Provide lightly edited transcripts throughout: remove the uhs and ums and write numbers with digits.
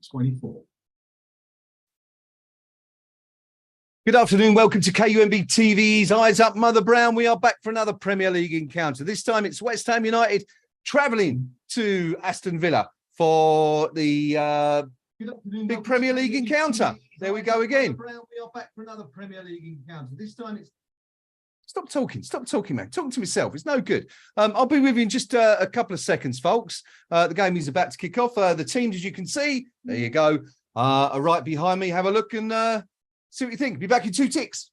24. Good afternoon. Welcome to KUMB TV's Eyes Up Mother Brown. We are back for another Premier League encounter. This time it's West Ham United travelling to Aston Villa for the big Premier League encounter. There we go again. We are back for another Premier League encounter. This time it's... Stop talking, man. Talking to myself. It's no good. I'll be with you in just a couple of seconds, folks. The game is about to kick off. The teams, as you can see, there you go, are right behind me. Have a look and see what you think. Be back in 2 ticks.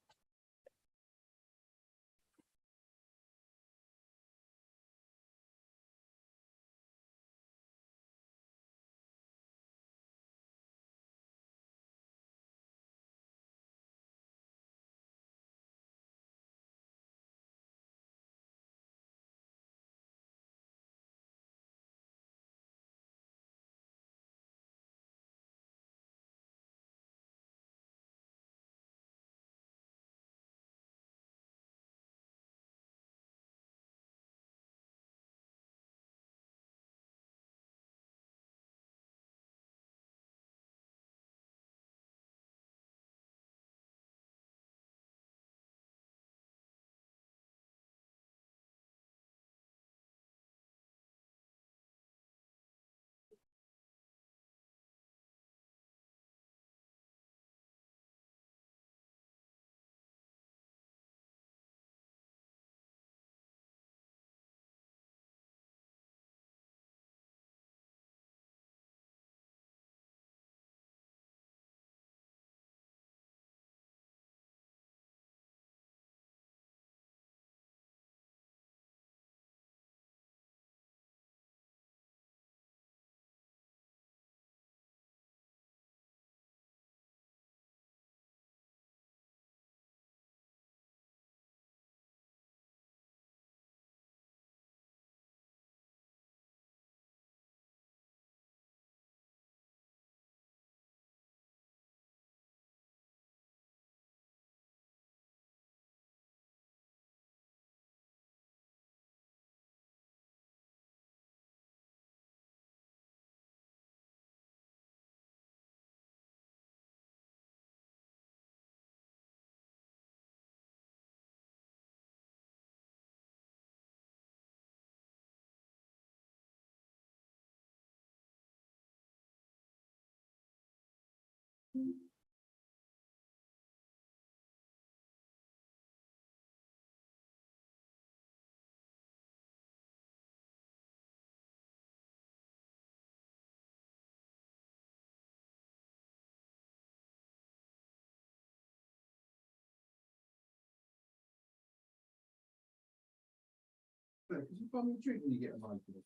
Because you buy me a drink when you get a home for this.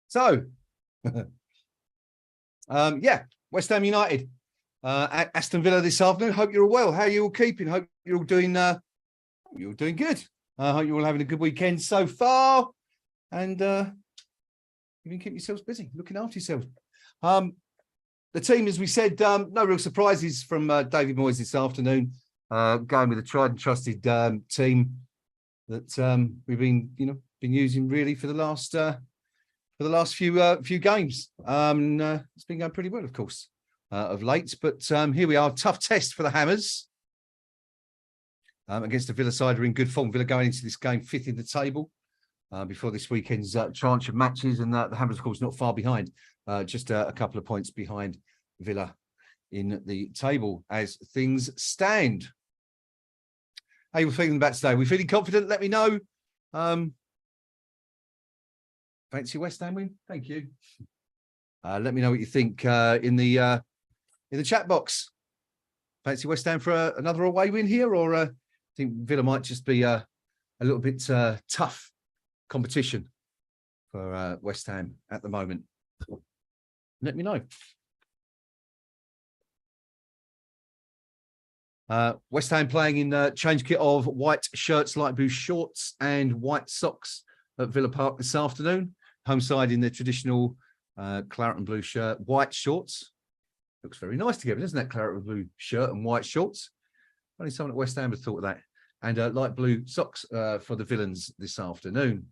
So, yeah, West Ham United at Aston Villa this afternoon. Hope you're all well. How are you all keeping? Hope you're all doing good. Hope you're all having a good weekend so far, and you can keep yourselves busy, looking after yourselves. The team, as we said, no real surprises from David Moyes this afternoon. Going with a tried and trusted team that we've been using really for the last few games. It's been going pretty well, of course, of late. But here we are, tough test for the Hammers against the Villa side who are in good form. Villa going into this game 5th in the table before this weekend's tranche of matches, and the Hammers, of course, not far behind. Just a couple of points behind Villa in the table as things stand. How are you feeling about today? Are we feeling confident? Let me know. Fancy West Ham win? Thank you. Let me know what you think in the chat box. Fancy West Ham for another away win here, or I think Villa might just be a little bit tough competition for West Ham at the moment. Let me know. West Ham playing in change kit of white shirts, light blue shorts and white socks at Villa Park this afternoon. Home side in their traditional claret and blue shirt, white shorts. Looks very nice together, doesn't that? Claret and blue shirt and white shorts. Only someone at West Ham has thought of that. and light blue socks for the Villains this afternoon.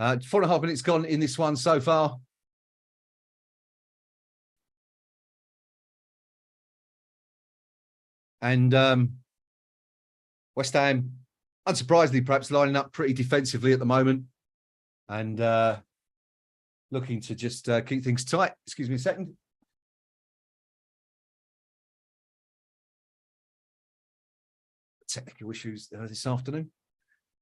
Uh, 4.5 minutes gone in this one so far. And West Ham, unsurprisingly, perhaps lining up pretty defensively at the moment and looking to just keep things tight. Excuse me a second. Technical issues this afternoon,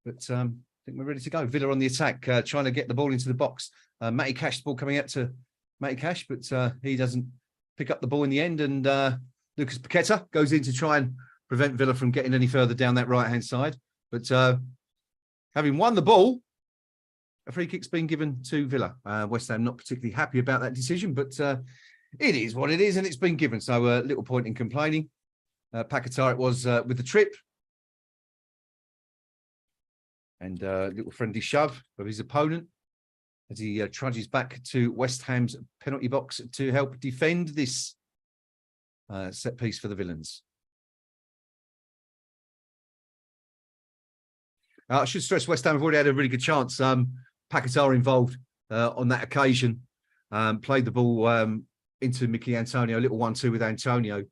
but I think we're ready to go. Villa on the attack, trying to get the ball into the box. Matty Cash, the ball coming out to Matty Cash, but he doesn't pick up the ball in the end, and Lucas Paqueta goes in to try and prevent Villa from getting any further down that right-hand side. But having won the ball, a free kick's been given to Villa. West Ham not particularly happy about that decision, but it is what it is, and it's been given. So little point in complaining. Paqueta it was with the trip. And a little friendly shove of his opponent as he trudges back to West Ham's penalty box to help defend this set piece for the Villains. I should stress West Ham have already had a really good chance. Paqueta involved on that occasion. Played the ball into Mickey Antonio, a little 1-2 with Antonio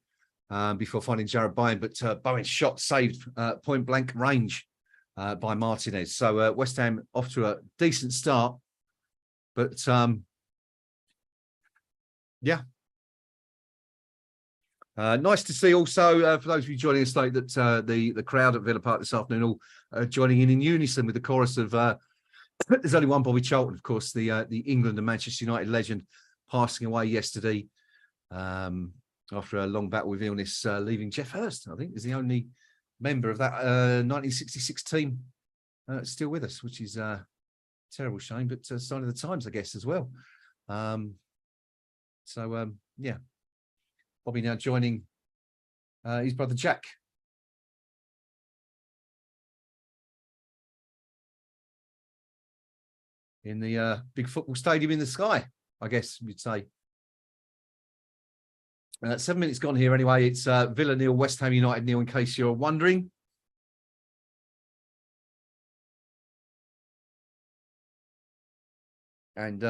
before finding Jared Bowen. But Bowen's shot saved point blank range by Martinez. So West Ham off to a decent start. But yeah. Nice to see also, for those of you joining us late, that the crowd at Villa Park this afternoon all joining in unison with the chorus of there's only one Bobby Charlton, of course, the England and Manchester United legend, passing away yesterday after a long battle with illness, leaving Jeff Hurst, I think, is the only member of that 1966 team still with us, which is a terrible shame, but sign of the times, I guess, as well. Yeah. Bobby now joining his brother Jack. In the big football stadium in the sky, I guess you'd say. 7 minutes gone here anyway. It's Villa nil, West Ham United nil, in case you're wondering. And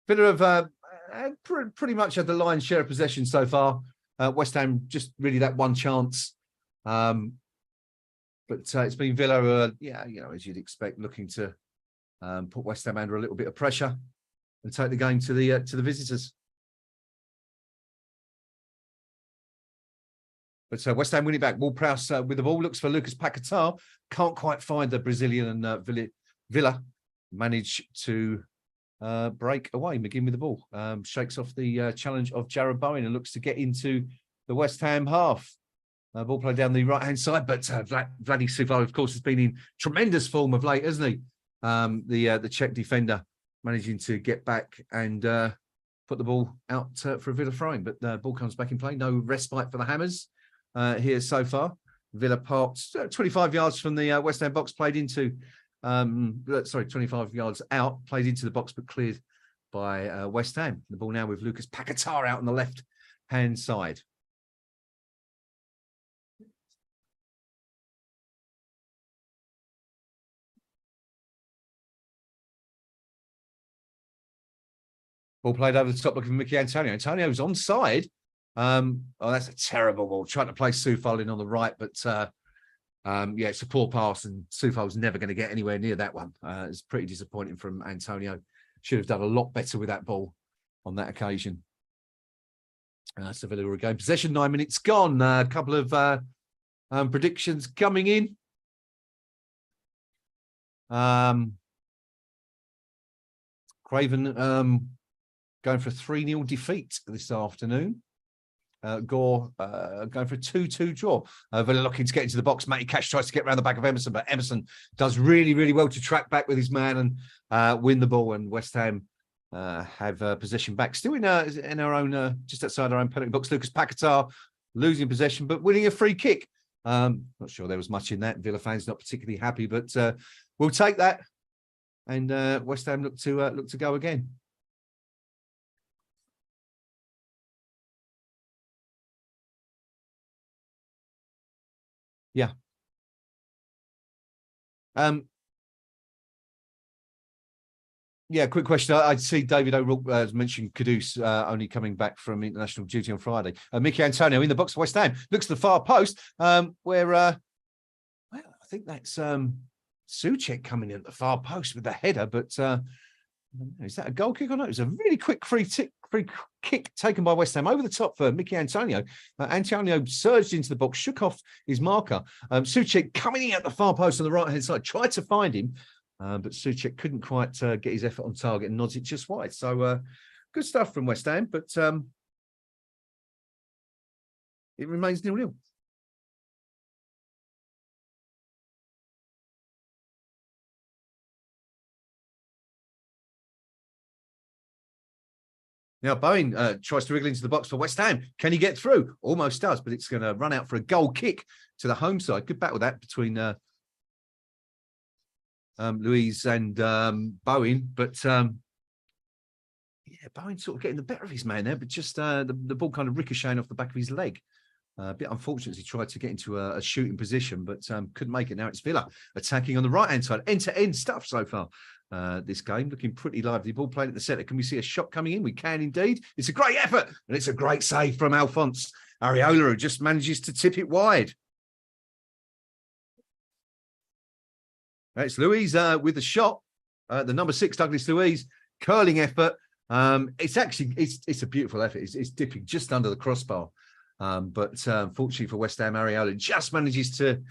Villa have pretty much had the lion's share of possession so far. West Ham just really that one chance. But it's been Villa, yeah, you know, as you'd expect, looking to put West Ham under a little bit of pressure and take the game to the visitors. But West Ham winning back. Ward-Prowse with the ball, looks for Lucas Paqueta. Can't quite find the Brazilian, and Villa manage to break away. McGinn with the ball. Shakes off the challenge of Jared Bowen and looks to get into the West Ham half. Ball played down the right-hand side, but Vladi Suval, of course, has been in tremendous form of late, hasn't he? The Czech defender managing to get back and put the ball out for a Villa throw-in, but the ball comes back in play. No respite for the Hammers here so far. Villa parked 25 yards from the West Ham box, played into 25 yards out, played into the box, but cleared by West Ham. The ball now with Lucas Paqueta out on the left-hand side. Ball played over the top, looking for Mickey Antonio. Antonio's onside. Oh, that's a terrible ball. Trying to play Soufal in on the right, but yeah, it's a poor pass, and Soufal's never going to get anywhere near that one. It's pretty disappointing from Antonio. Should have done a lot better with that ball on that occasion. So Villa again. Possession, 9 minutes gone. A couple of predictions coming in. Craven going for a 3-0 defeat this afternoon. Gore going for a 2-2 draw. Villa looking to get into the box. Matty Cash tries to get around the back of Emerson, but Emerson does really, really well to track back with his man and win the ball. And West Ham have possession back. Still in our own, just outside our own penalty box. Lucas Paqueta losing possession, but winning a free kick. Not sure there was much in that. Villa fans not particularly happy, but we'll take that. and West Ham look to go again. Yeah. Yeah, quick question. I see David O'Rourke has mentioned Kudus only coming back from international duty on Friday. Mickey Antonio in the box for West Ham looks to the far post, where well, I think that's Souček coming in at the far post with the header, but is that a goal kick or not? It was a really quick free kick taken by West Ham over the top for Mickey Antonio. Antonio surged into the box, shook off his marker. Souček coming in at the far post on the right-hand side, tried to find him, but Souček couldn't quite get his effort on target and nods it just wide. So good stuff from West Ham, but it remains 0-0. Now, Bowen tries to wriggle into the box for West Ham. Can he get through? Almost does, but it's going to run out for a goal kick to the home side. Good battle that between Louise and Bowen. But, yeah, Bowen sort of getting the better of his man there, but just the ball kind of ricocheting off the back of his leg. A bit unfortunate as he tried to get into a shooting position, but couldn't make it. Now it's Villa attacking on the right-hand side. End-to-end stuff so far. This game looking pretty lively. Ball playing at the centre. Can we see a shot coming in? We can indeed. It's a great effort, and it's a great save from Alphonse Areola, who just manages to tip it wide. It's Louise with the shot. The number 6, Douglas Louise, curling effort. It's actually it's a beautiful effort. It's dipping just under the crossbar, but unfortunately for West Ham, Areola just manages to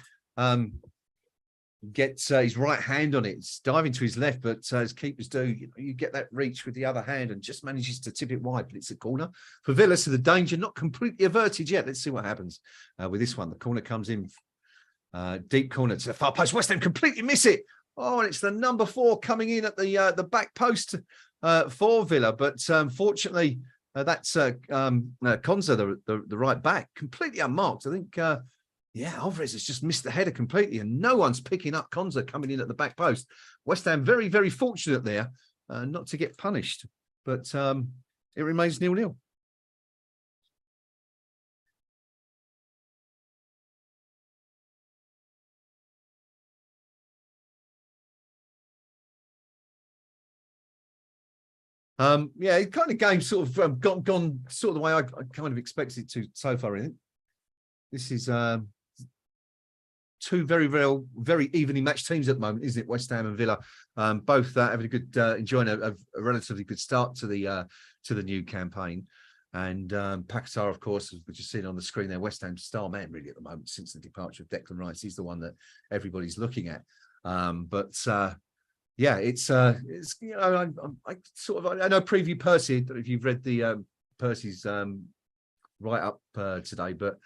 get his right hand on it. It's diving to his left, but as keepers do, you get that reach with the other hand and just manages to tip it wide. But it's a corner for Villa, so the danger not completely averted yet. Let's see what happens with this one. The corner comes in, deep corner to the far post. West Ham completely miss it. Oh, and it's the number 4 coming in at the back post for Villa. But fortunately, that's Konza, the right back, completely unmarked. I think yeah, Alvarez has just missed the header completely, and no one's picking up Konza coming in at the back post. West Ham very, very fortunate there not to get punished, but it remains 0-0. Yeah, it kind of game sort of gone sort of the way I kind of expected it to so far. I think this is two very evenly matched teams at the moment, isn't it? West Ham and Villa, both having a good enjoying a relatively good start to the new campaign. And Paquetá, of course, as we've just seen on the screen there, West Ham's star man really at the moment since the departure of Declan Rice. He's the one that everybody's looking at. Yeah, it's you know, I sort of I know preview Percy. I don't know if you've read the Percy's write up today, but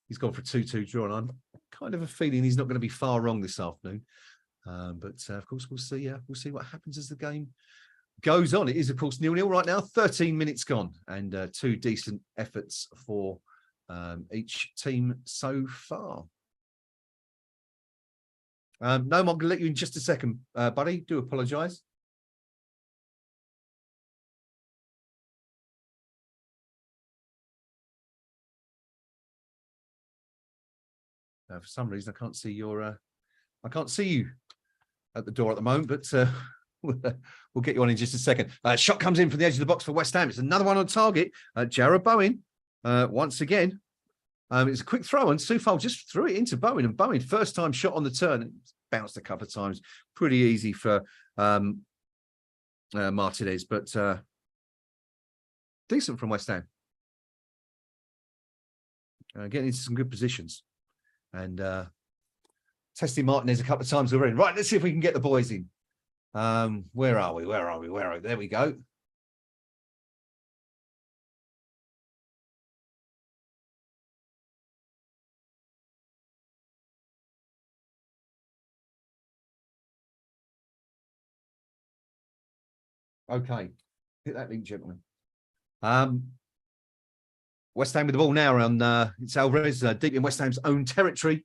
he's gone for a 2-2 draw, and I'm kind of a feeling he's not going to be far wrong this afternoon. Of course, we'll see. We'll see what happens as the game goes on. It is, of course, 0-0 right now. 13 minutes gone, and 2 decent efforts for each team so far. No, I'm going to let you in just a second, buddy. Do apologise. For some reason, I can't see your. I can't see you at the door at the moment, but we'll get you on in just a second. Shot comes in from the edge of the box for West Ham. It's another one on target. Jarrod Bowen once again. It's a quick throw, and Soufal just threw it into Bowen, and Bowen first time shot on the turn. It's bounced a couple of times. Pretty easy for Martinez, but decent from West Ham. Getting into some good positions. And testing Martinez a couple of times already. Right, let's see if we can get the boys in. Where are we? Where are we? Where are we? There we go. Okay, hit that link, gentlemen. West Ham with the ball now on it's Alvarez deep in West Ham's own territory,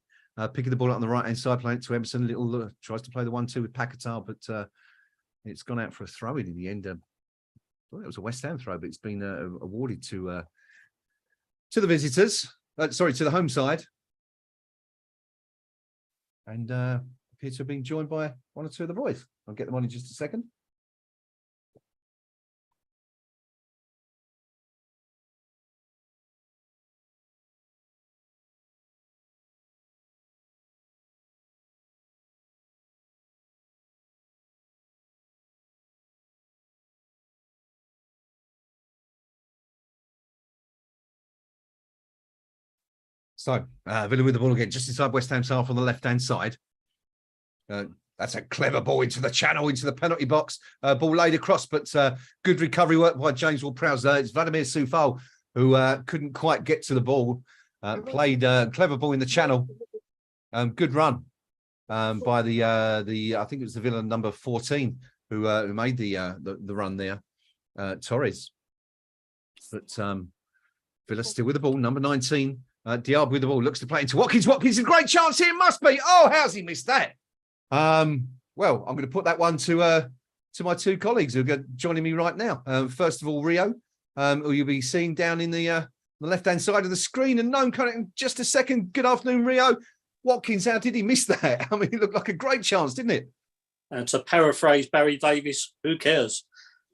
picking the ball up on the right hand side, playing it to Emerson. Little tries to play the 1-2 with Paquetá, but It's gone out for a throw-in in the end. Well, it was a West Ham throw, but it's been awarded to the visitors. Sorry, to the home side. And appear to have been joined by one or two of the boys. I'll get them on in just a second. So, Villa with the ball again, just inside West Ham's half on the left-hand side. That's a clever ball into the channel, into the penalty box. Ball laid across, but good recovery work by James Ward-Prowse. It's Vladimir Soufal who couldn't quite get to the ball. Played clever ball in the channel. Good run by the I think it was the Villa number 14 who made the run there, Torres. But Villa still with the ball, number 19. Diab with the ball, looks to play into Watkins. Watkins, a great chance here, must be. Oh, how's he missed that? Well, I'm going to put that one to my two colleagues who are joining me right now. First of all, Rio, who you'll be seeing down in the left-hand side of the screen, and known coming in just a second. Good afternoon, Rio. Watkins, how did he miss that? I mean, it looked like a great chance, didn't it? And to paraphrase Barry Davies, who cares?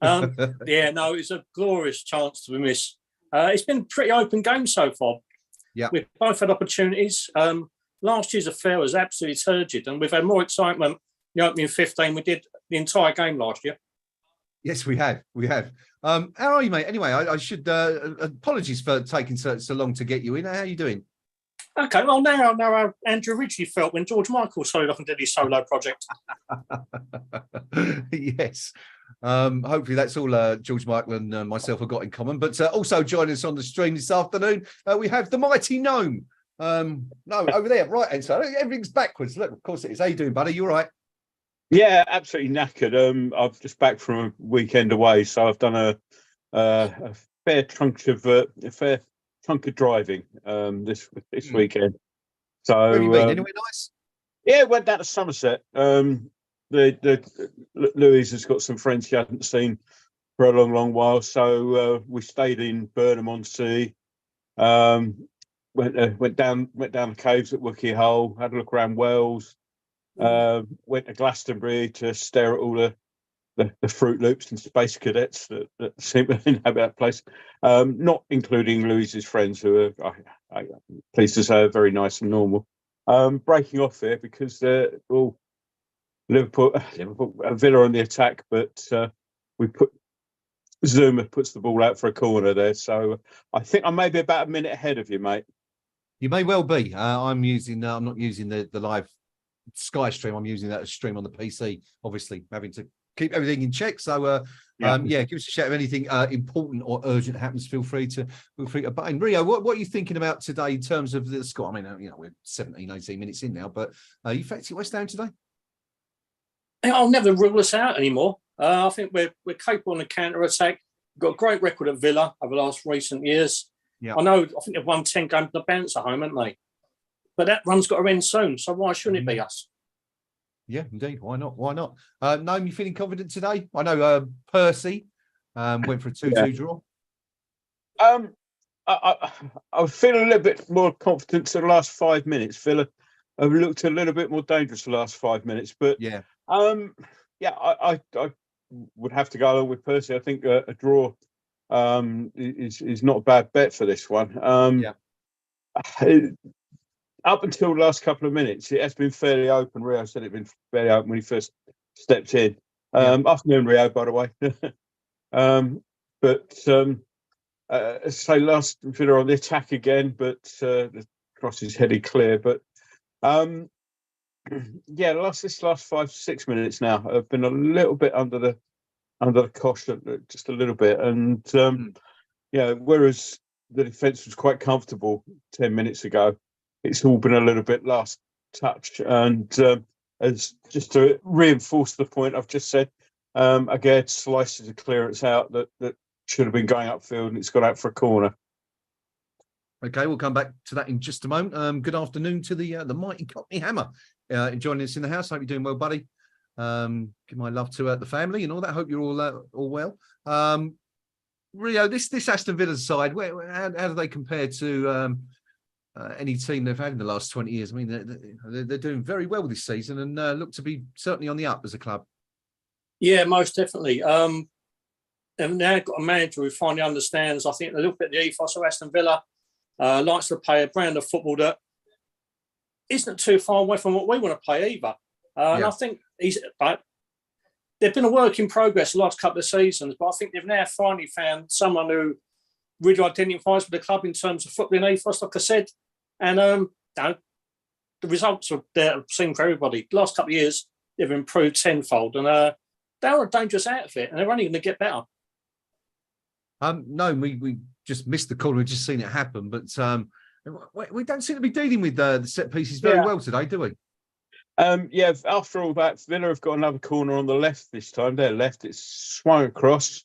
Yeah, no, it's a glorious chance to miss. It's been a pretty open game so far. Yeah, we've both had opportunities. Last year's affair was absolutely turgid, and we've had more excitement in the opening 15 we did the entire game last year. Yes, we have. We have. How are you, mate? Anyway, I should apologies for taking so long to get you in. How are you doing? Okay, well, now Andrew originally felt when George Michael started off and did his solo project. Yes. Hopefully that's all George Michael and myself have got in common. But also joining us on the stream this afternoon, we have the mighty Gnome. No, over there, right hand side. Everything's backwards. Look, of course it is. How you doing, buddy? You all right? Yeah, absolutely knackered. I've just back from a weekend away, so I've done a fair chunk of driving this weekend. So where have you been? Anywhere nice? Yeah, went down to Somerset. Louise has got some friends she hasn't seen for a long while, so we stayed in Burnham-on-Sea. Went down the caves at Wookey Hole, had a look around Wells. Went to Glastonbury to stare at all the Fruit Loops and Space Cadets that seem to inhabit that place, not including Louise's friends, who are, I pleased to say, are very nice and normal. Breaking off there because Liverpool, Villa on the attack, but we put Zuma puts the ball out for a corner there. So I think I may be about a minute ahead of you, mate. You may well be. I'm not using the live Sky stream. I'm using that as stream on the PC, obviously having to keep everything in check. So give us a shout if anything important or urgent happens. Feel free to button. Rio, what are you thinking about today in terms of the score? I mean, we're 17, 18 minutes in now, but you fancy West Ham today? I'll never rule us out anymore. I think we're capable on the counter attack. We've got a great record at Villa over the last recent years. Yeah, I think they've won 10 games to bounce at home, haven't they? But that run's got to end soon, so why shouldn't it be us? Yeah, indeed. Why not? Why not? Noam, you feeling confident today? I know Percy went for a 2-2 draw. I feel a little bit more confident in the last 5 minutes. Villa have looked a little bit more dangerous the last 5 minutes, but I would have to go along with Percy. I think a draw is not a bad bet for this one. Up until the last couple of minutes, it has been fairly open. Rio said it'd been fairly open when he first stepped in. Afternoon, Rio, by the way. Last Villa on the attack again, but the cross is headed clear. But this last 5-6 minutes now have been a little bit under the cosh, just a little bit, and whereas the defence was quite comfortable 10 minutes ago, it's all been a little bit last touch. And as just to reinforce the point I've just said, again, slices a clearance out that should have been going upfield, and it's gone out for a corner. Okay, we'll come back to that in just a moment. Good afternoon to the mighty Cockney Hammer joining us in the house. Hope you're doing well, buddy. Give my love to the family and all that. Hope you're all well. Rio, this Aston Villa side, how do they compare to any team they've had in the last 20 years? I mean, they're doing very well this season and look to be certainly on the up as a club. Yeah, most definitely. They've now got a manager who finally understands, I think, a little bit the ethos of Aston Villa, likes to play a brand of football that isn't too far away from what we want to play either. And I think they've been a work in progress the last couple of seasons, but I think they've now finally found someone who really identifies with the club in terms of football and ethos, like I said. And the results are there, seen for everybody. The last couple of years, they've improved tenfold, and they're a dangerous outfit, and they're only going to get better. No, we just missed the call. We've just seen it happen, but we don't seem to be dealing with the set pieces very well today, do we? After all that, Villa have got another corner on the left this time. Their left, it's swung across.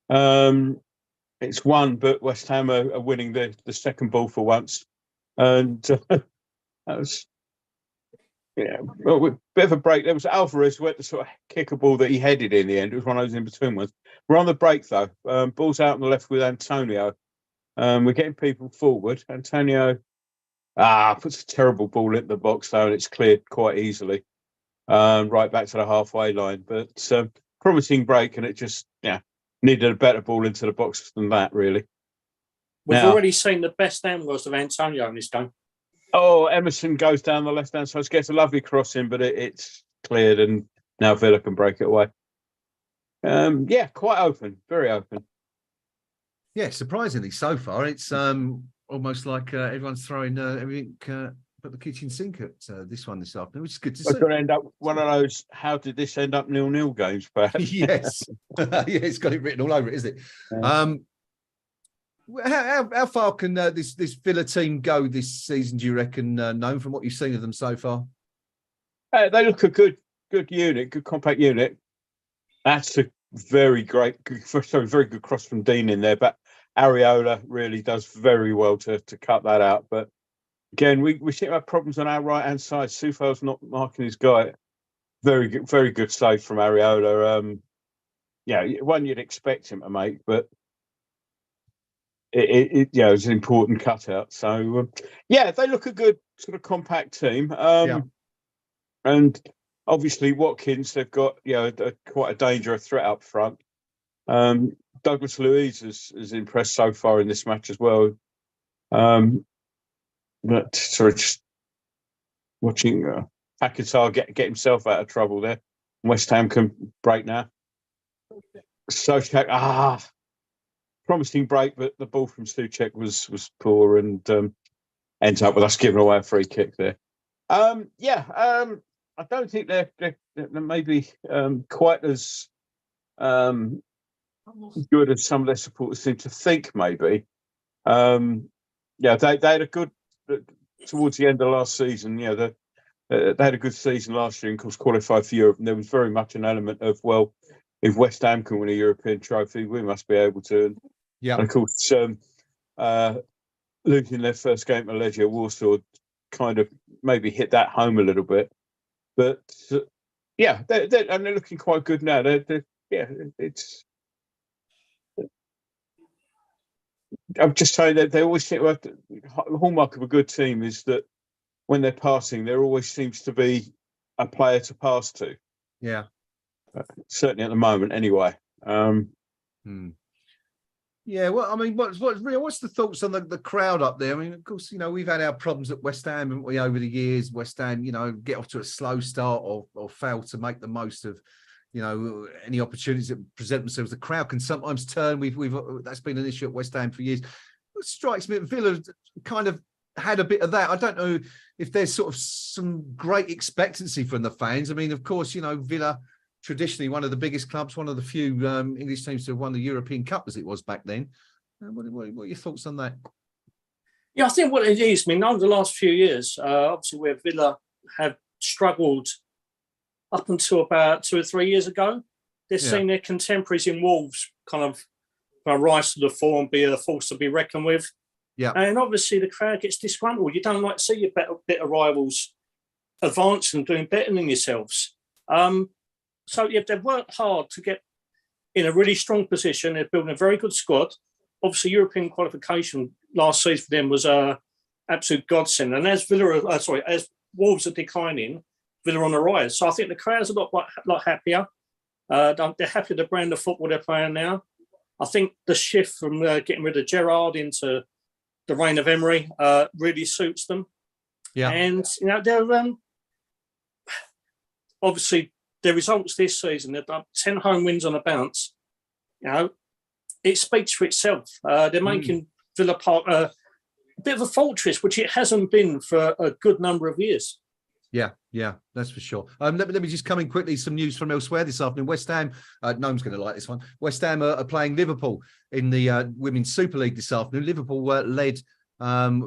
It's one, but West Ham are winning the second ball for once. And that was, a bit of a break. There was Alvarez who went to sort of kick a ball that he headed in the end. It was one of those in-between ones. We're on the break, though. Ball's out on the left with Antonio. We're getting people forward. Antonio puts a terrible ball into the box, though, and it's cleared quite easily. Right back to the halfway line. But promising break, and it just needed a better ball into the box than that, really. We've already seen the best angles of Antonio in this game. Oh, Emerson goes down the left-hand side, gets a lovely crossing, but it's cleared, and now Villa can break it away. Quite open, very open. Yeah, surprisingly so far, it's almost like everyone's throwing everything but the kitchen sink at this afternoon, which is good to see. It's going to end up one of those, how did this end up 0-0 games, perhaps? Yes. It's got it written all over it, isn't it? Yeah. How far can this Villa team go this season, do you reckon, known from what you've seen of them so far? They look a good unit, good compact unit. That's a very good cross from Dean in there, but Areola really does very well to cut that out. But again, we seem to have problems on our right-hand side. Sufo's not marking his guy. Very good save from Areola. One you'd expect him to make, but it was an important cutout. So they look a good sort of compact team. And obviously Watkins, they've got quite a dangerous threat up front. Douglas Luiz has impressed so far in this match as well. But just watching Paquetá get himself out of trouble there. West Ham can break now. Souček, promising break, but the ball from Souček was poor and ends up with us giving away a free kick there. I don't think they're maybe quite as good as some of their supporters seem to think. Maybe, they had a good towards the end of last season. They had a good season last year and, of course, qualified for Europe. And there was very much an element of, well, if West Ham can win a European trophy, we must be able to. And of course, losing their first game to Legia Warsaw kind of maybe hit that home a little bit. But they're looking quite good now. It's. I'm just saying that they always think the hallmark of a good team is that when they're passing, there always seems to be a player to pass to. Yeah, certainly at the moment, anyway. Yeah, well, I mean, what's the thoughts on the crowd up there? I mean, of course, we've had our problems at West Ham, haven't we, over the years? West Ham, get off to a slow start or fail to make the most of, any opportunities that present themselves. The crowd can sometimes turn. We've that's been an issue at West Ham for years. It strikes me that Villa kind of had a bit of that. I don't know if there's sort of some great expectancy from the fans. I mean, of course, Villa, traditionally one of the biggest clubs, one of the few English teams to have won the European Cup as it was back then. What are your thoughts on that? Yeah, I think what it is, over the last few years, obviously where Villa have struggled up until about 2 or 3 years ago, they've seen their contemporaries in Wolves kind of rise to the fore and be a force to be reckoned with. Yeah. And obviously the crowd gets disgruntled. You don't like to see your bitter rivals advance and doing better than yourselves. So yeah, they've worked hard to get in a really strong position. They're building a very good squad. Obviously, European qualification last season for them was a absolute godsend. And as as Wolves are declining, Villa on the rise. So I think the crowd's a lot happier. They're happy with the brand of football they're playing now. I think the shift from getting rid of Gerrard into the reign of Emery really suits them. Yeah, and they're obviously their results this season. They've done 10 home wins on a bounce. It speaks for itself. They're making Villa Park a bit of a fortress, which it hasn't been for a good number of years. Yeah, that's for sure. Let me just come in quickly. Some news from elsewhere this afternoon. West Ham, Noam's going to like this one. West Ham are playing Liverpool in the Women's Super League this afternoon. Liverpool led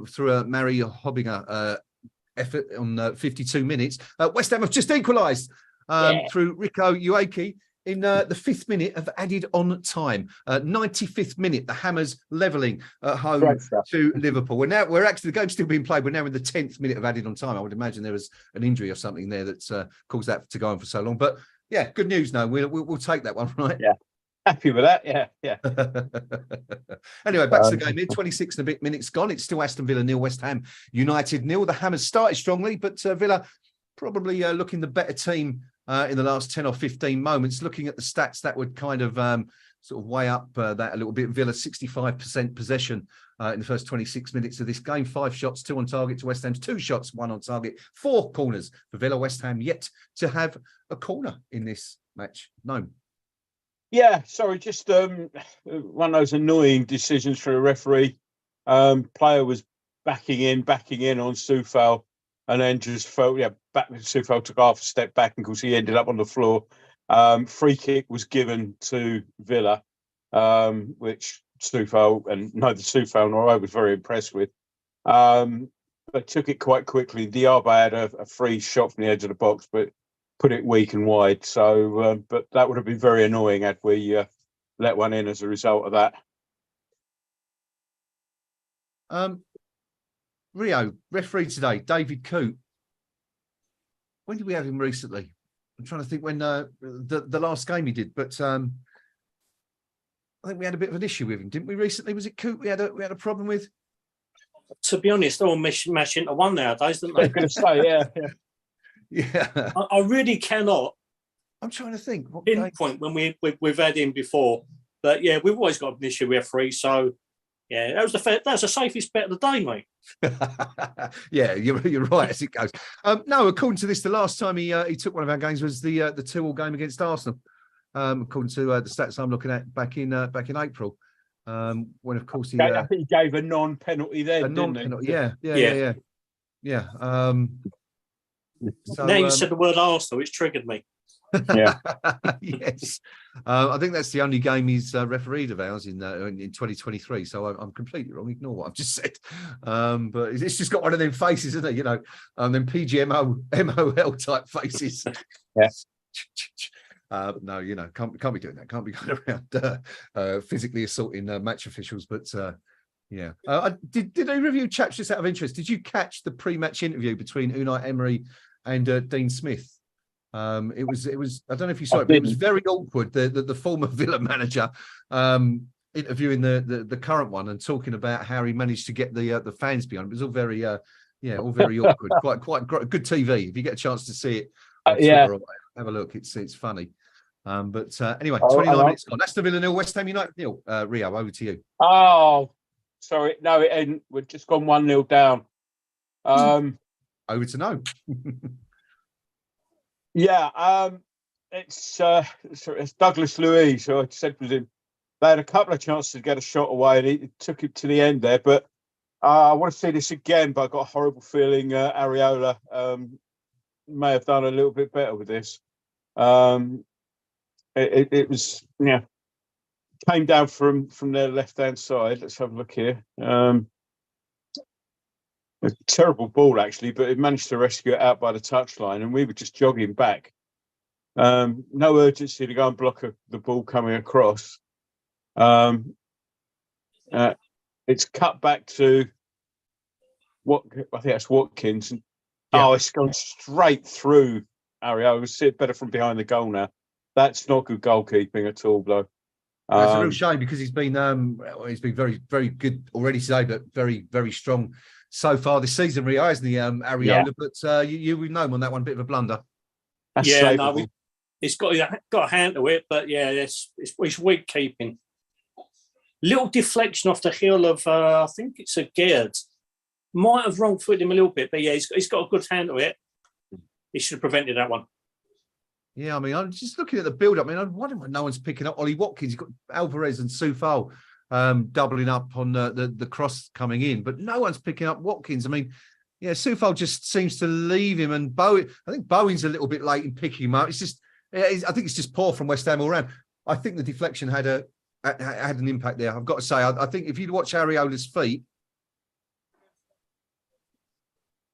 through a Mary Hobbinger effort on 52 minutes. West Ham have just equalised through Rico Ueki in the 5th minute of added on time. 95th minute, the Hammers levelling at home to Liverpool. We're actually, the game's still being played. We're now in the 10th minute of added on time. I would imagine there was an injury or something there that's caused that to go on for so long. But yeah, good news. No, we'll take that one, right? Yeah. Happy with that. Yeah. Anyway, back to the game here. 26 and a bit minutes gone. It's still Aston Villa 0, West Ham United 0. The Hammers started strongly, but Villa probably looking the better team in the last 10 or 15 moments. Looking at the stats, that would kind of sort of weigh up that a little bit. Villa 65% possession in the first 26 minutes of this game. 5 shots, 2 on target to West Ham's 2 shots, 1 on target. 4 corners for Villa. West Ham yet to have a corner in this match. No. Yeah, sorry, just one of those annoying decisions for a referee. Player was backing in on Soufal, and then just felt, Soufal took half a step back, and of course he ended up on the floor. Free kick was given to Villa, which Soufal, and neither Soufal nor I was very impressed with. They took it quite quickly. Diaba had a free shot from the edge of the box, but put it weak and wide. So, but that would have been very annoying had we let one in as a result of that. Rio, referee today, David Coote. When did we have him recently? I'm trying to think when the last game he did, but I think we had a bit of an issue with him, didn't we, recently? Was it Coote we had a problem with? To be honest, they're all mash into one nowadays, don't they? I was going to say, yeah. Yeah, I really cannot. I'm trying to think. Pinpoint when we've had him before, but yeah, we've always got an issue with referees. So yeah, that's the safest bet of the day, mate. Yeah, you're right as it goes. No, according to this, the last time he took one of our games was the 2-2 game against Arsenal. According to the stats I'm looking at back in April, when of course I think he gave a non-penalty then. A non-penalty, yeah. So, now you said the word Arsenal, it's triggered me. Yeah. Yes. I think that's the only game he's refereed of ours in 2023. So I'm completely wrong. Ignore what I've just said. But it's just got one of them faces, isn't it? Them MOL type faces. Yeah. No, can't be doing that. Can't be going around physically assaulting match officials. But yeah. Did either of you, chaps, just out of interest, did you catch the pre-match interview between Unai Emery and Dean Smith? It was. I don't know if you saw it, but it was very awkward. The former Villa manager interviewing the current one and talking about how he managed to get the fans behind. It was all very all very awkward. Quite good TV. If you get a chance to see it, have a look. It's funny. But anyway, 29 minutes gone. Aston Villa 0, West Ham United 0. Rio, over to you. Oh, sorry, no, it ended. We've just gone 1-0 down. Over to no. It's Douglas Luiz, who I said was him. They had a couple of chances to get a shot away, and he took it to the end there. But I want to see this again, but I got a horrible feeling Areola may have done a little bit better with this. It was came down from their left-hand side. Let's have a look here. A terrible ball, actually, but it managed to rescue it out by the touchline, and we were just jogging back. No urgency to go and block the ball coming across. It's cut back to I think that's Watkins. It's gone straight through Areola. See it better from behind the goal now. That's not good goalkeeping at all, though. It's a real shame because he's been very, very good already today, but very, very strong so far this season, Rio, hasn't he, Areola? Yeah. But we've known on that one, bit of a blunder. That's yeah, no, it's got a hand to it, but yeah, it's weak keeping. Little deflection off the heel of I think it's a Gerd. Might have wrong footed him a little bit, but yeah, he's got a good hand to it. He should have prevented that one. Yeah, I mean, I'm just looking at the build-up. I mean, I wonder why no one's picking up Ollie Watkins. You've got Alvarez and Soufal doubling up on the cross coming in, but no one's picking up Watkins. I mean, yeah, Soufal just seems to leave him, and Bowen. I think Bowen's a little bit late in picking him up. I think it's just poor from West Ham all round. I think the deflection had an impact there. I've got to say, I think if you watch Areola's feet,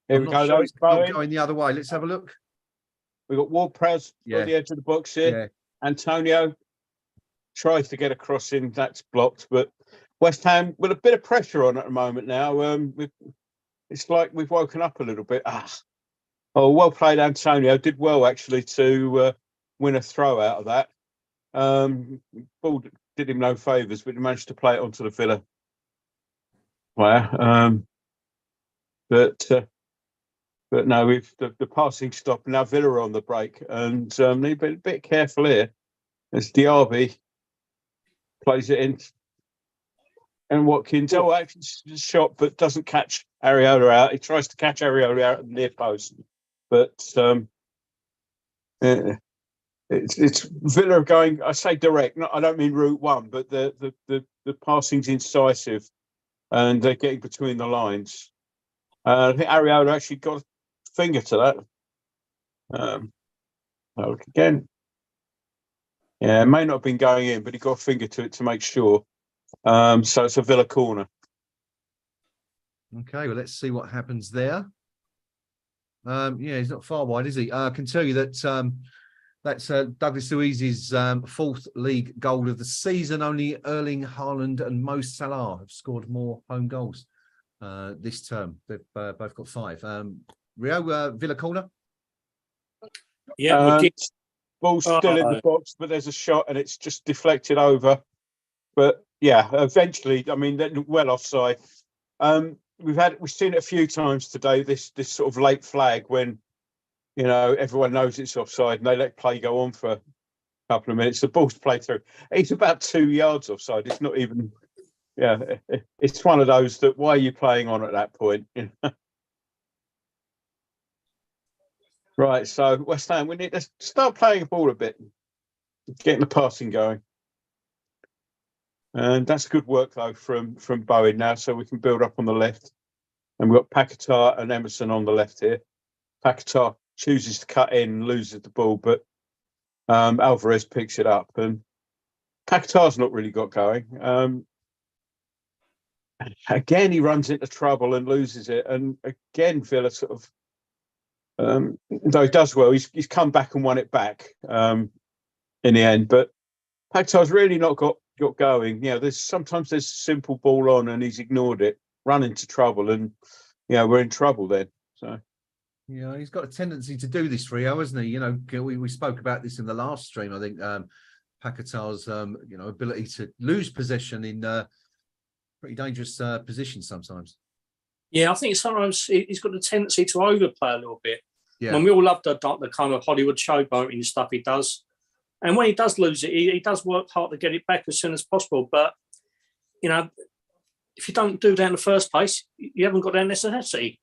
here we go. Sure he's not going the other way. Let's have a look. We've got Ward-Prowse on the edge of the box here. Yeah. Antonio tries to get a cross in. That's blocked. But West Ham with a bit of pressure on at the moment now. It's like we've woken up a little bit. Oh, well played, Antonio. Did well, actually, to win a throw out of that. Ball did him no favours, but he managed to play it onto the Villa player. But no, we've the passing stopped. Now Villa are on the break, and need to be a bit careful here as Diaby plays it in. And Watkins, actually shot, but doesn't catch Areola out. He tries to catch Areola out at the near post, but it's Villa going. I say direct. I don't mean route one, but the passing's incisive, and they're getting between the lines. I think Areola actually got a finger to that. Look again. Yeah, it may not have been going in, but he got a finger to it to make sure. So it's a Villa corner. Okay, well, let's see what happens there. He's not far wide, is he? I can tell you that that's Douglas Luiz's fourth league goal of the season. Only Erling Haaland and Mo Salah have scored more home goals this term. They've both got 5. Rio, Villa corner? Yeah, ball's still in the box, but there's a shot and it's just deflected over. But yeah, eventually, I mean, they're well offside. We've seen it a few times today. This sort of late flag when everyone knows it's offside and they let play go on for a couple of minutes. The ball's played through. It's about 2 yards offside. It's not even. Yeah, it's one of those that why are you playing on at that point? Right, so West Ham, we need to start playing the ball a bit, getting the passing going. And that's good work, though, from Bowen now, so we can build up on the left. And we've got Paquetá and Emerson on the left here. Paquetá chooses to cut in, loses the ball, but Alvarez picks it up. And Paquetá's not really got going. Again, he runs into trouble and loses it. And again, Villa sort of, though he does well, he's come back and won it back in the end. But Paquetá's really not got going. Sometimes there's a simple ball on and he's ignored it, run into trouble, and we're in trouble then. So yeah, he's got a tendency to do this, Rio, hasn't he? We spoke about this in the last stream. I think Paquetá's ability to lose possession in pretty dangerous positions sometimes. Yeah, I think sometimes he's got a tendency to overplay a little bit. Yeah, and we all love the kind of Hollywood showboating stuff he does. And when he does lose it, he does work hard to get it back as soon as possible. But, if you don't do that in the first place, you haven't got that necessity.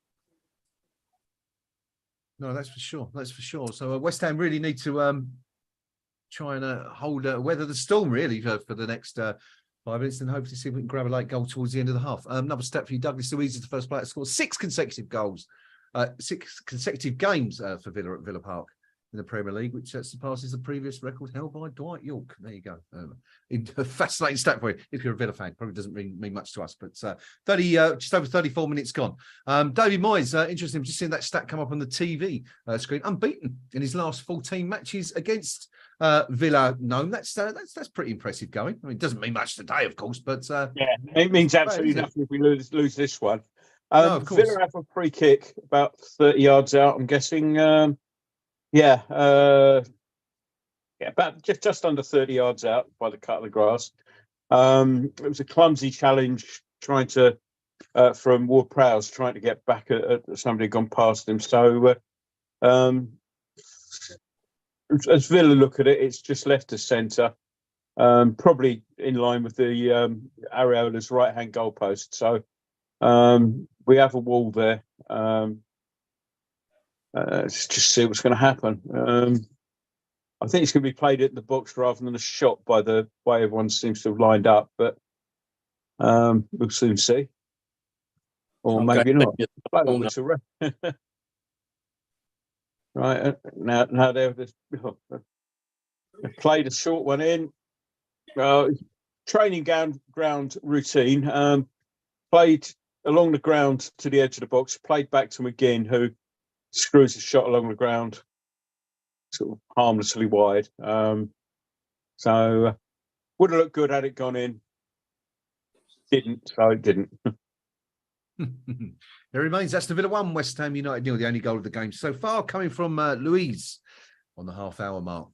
No, that's for sure. That's for sure. So West Ham really need to try and weather the storm, really, for the next 5 minutes, and hopefully see if we can grab a late goal towards the end of the half. Another step for you. Douglas Luiz is the first player to score 6 consecutive goals, 6 consecutive games for Villa at Villa Park in the Premier League, which surpasses the previous record held by Dwight York. There you go. Fascinating stat for you if you're a Villa fan. Probably doesn't mean much to us, but just over 34 minutes gone. David Moyes, interesting. Just seeing that stat come up on the TV screen. Unbeaten in his last 14 matches against Villa. No, that's pretty impressive going. I mean, it doesn't mean much today, of course, but it means absolutely nothing if we lose this one. No, of course. Villa have a free kick about 30 yards out, I'm guessing. about just under 30 yards out by the cut of the grass. It was a clumsy challenge trying to from Ward Prowse trying to get back at somebody gone past him. So as Villa look at it, it's just left to centre, probably in line with the Areola's right-hand goalpost. So we have a wall there. Let's just see what's going to happen. I think it's going to be played at the box rather than a shot by the way everyone seems to have lined up, but we'll soon see. Or maybe not. Right, now they've played a short one in. Training ground routine. Played along the ground to the edge of the box, played back to McGinn, who screws a shot along the ground, sort of harmlessly wide. So would have looked good had it gone in. Didn't, so it didn't. There remains Aston Villa 1, West Ham United 0, the only goal of the game so far, coming from Louise on the half-hour mark.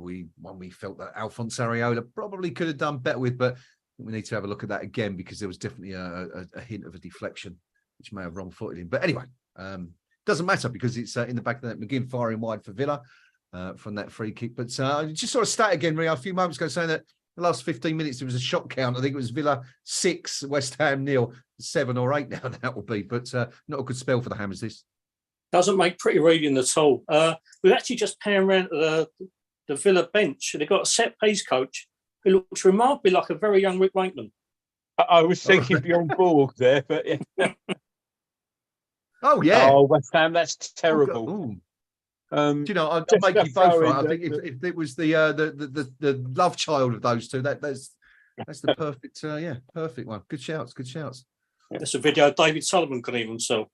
We felt that Alphonse Areola probably could have done better with, but we need to have a look at that again because there was definitely a hint of a deflection, which may have wrong-footed him. But anyway, doesn't matter because it's in the back of that. McGinn firing wide for Villa from that free kick. But just sort of stat again, Rio, a few moments ago saying that the last 15 minutes, there was a shot count. I think it was Villa 6, West Ham 0, 7 or 8 now that will be. But not a good spell for the Hammers, this. Doesn't make pretty reading at all. We've actually just panned around to the Villa bench. They've got a set-piece coach who looks remarkably like a very young Rick Wakeman. I was thinking Bjorn Borg there, but... Yeah. Oh, yeah. Oh, West Ham, that's terrible. Oh, do you know, I'd make you both right. I think if it was the love child of those two, that's the perfect, perfect one. Good shouts. That's a video David Sullivan can even sell.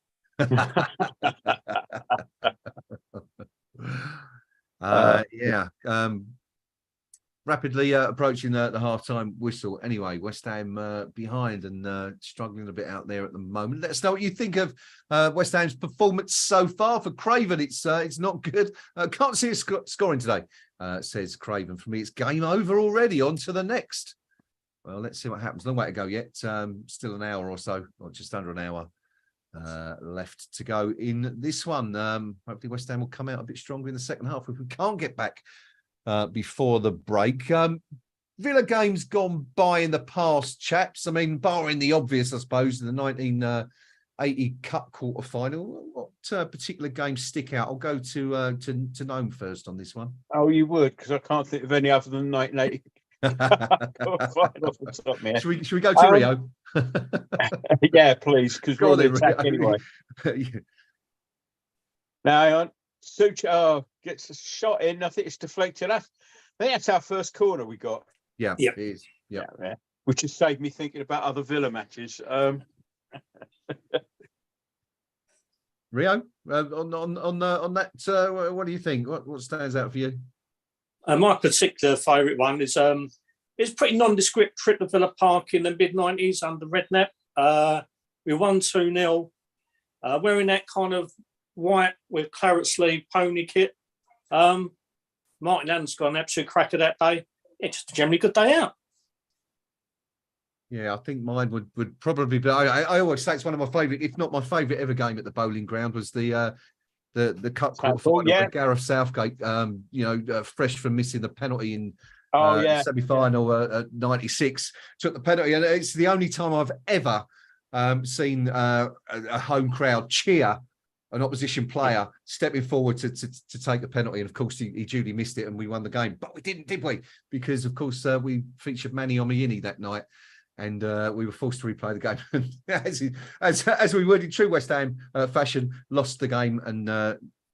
Rapidly approaching the half-time whistle. Anyway, West Ham behind and struggling a bit out there at the moment. Let us know what you think of West Ham's performance so far. For Craven, it's not good. Can't see us scoring today, says Craven. For me, it's game over already. On to the next. Well, let's see what happens. Long way to go yet. Still an hour or so, or just under an hour left to go in this one. Hopefully West Ham will come out a bit stronger in the second half if we can't get back before the break. Villa games gone by in the past, chaps. I mean, barring the obvious, I suppose, in the 1980 Cup quarter-final. What particular games stick out? I'll go to Noam first on this one. Oh, you would, because I can't think of any other than 1980. Should we go to Rio? Yeah, please, because we're on the attack anyway. Now, hang on. Sucha gets a shot in. I think it's deflected. I think that's our first corner we got. Yeah, it is. Yeah. Which has saved me thinking about other Villa matches. Rio, on that, what do you think? What stands out for you? My particular favourite one is it's pretty nondescript trip to Villa Park in the mid-90s under Redknapp. We won 2-0. Wearing that kind of white with claret sleeve pony kit. Martin Adams got an absolute cracker that day. It's just a generally good day out. Yeah, I think mine would probably be. I always say it's one of my favourite, if not my favourite ever game at the Bowling Ground was the cup quarter-final with Gareth Southgate. Fresh from missing the penalty in semi-final at 96, took the penalty, and it's the only time I've ever seen a home crowd cheer an opposition player stepping forward to take the penalty. And of course, he duly missed it and we won the game. But we didn't, did we? Because, of course, we featured Manny Omiini that night and we were forced to replay the game. as we would in true West Ham fashion, lost the game and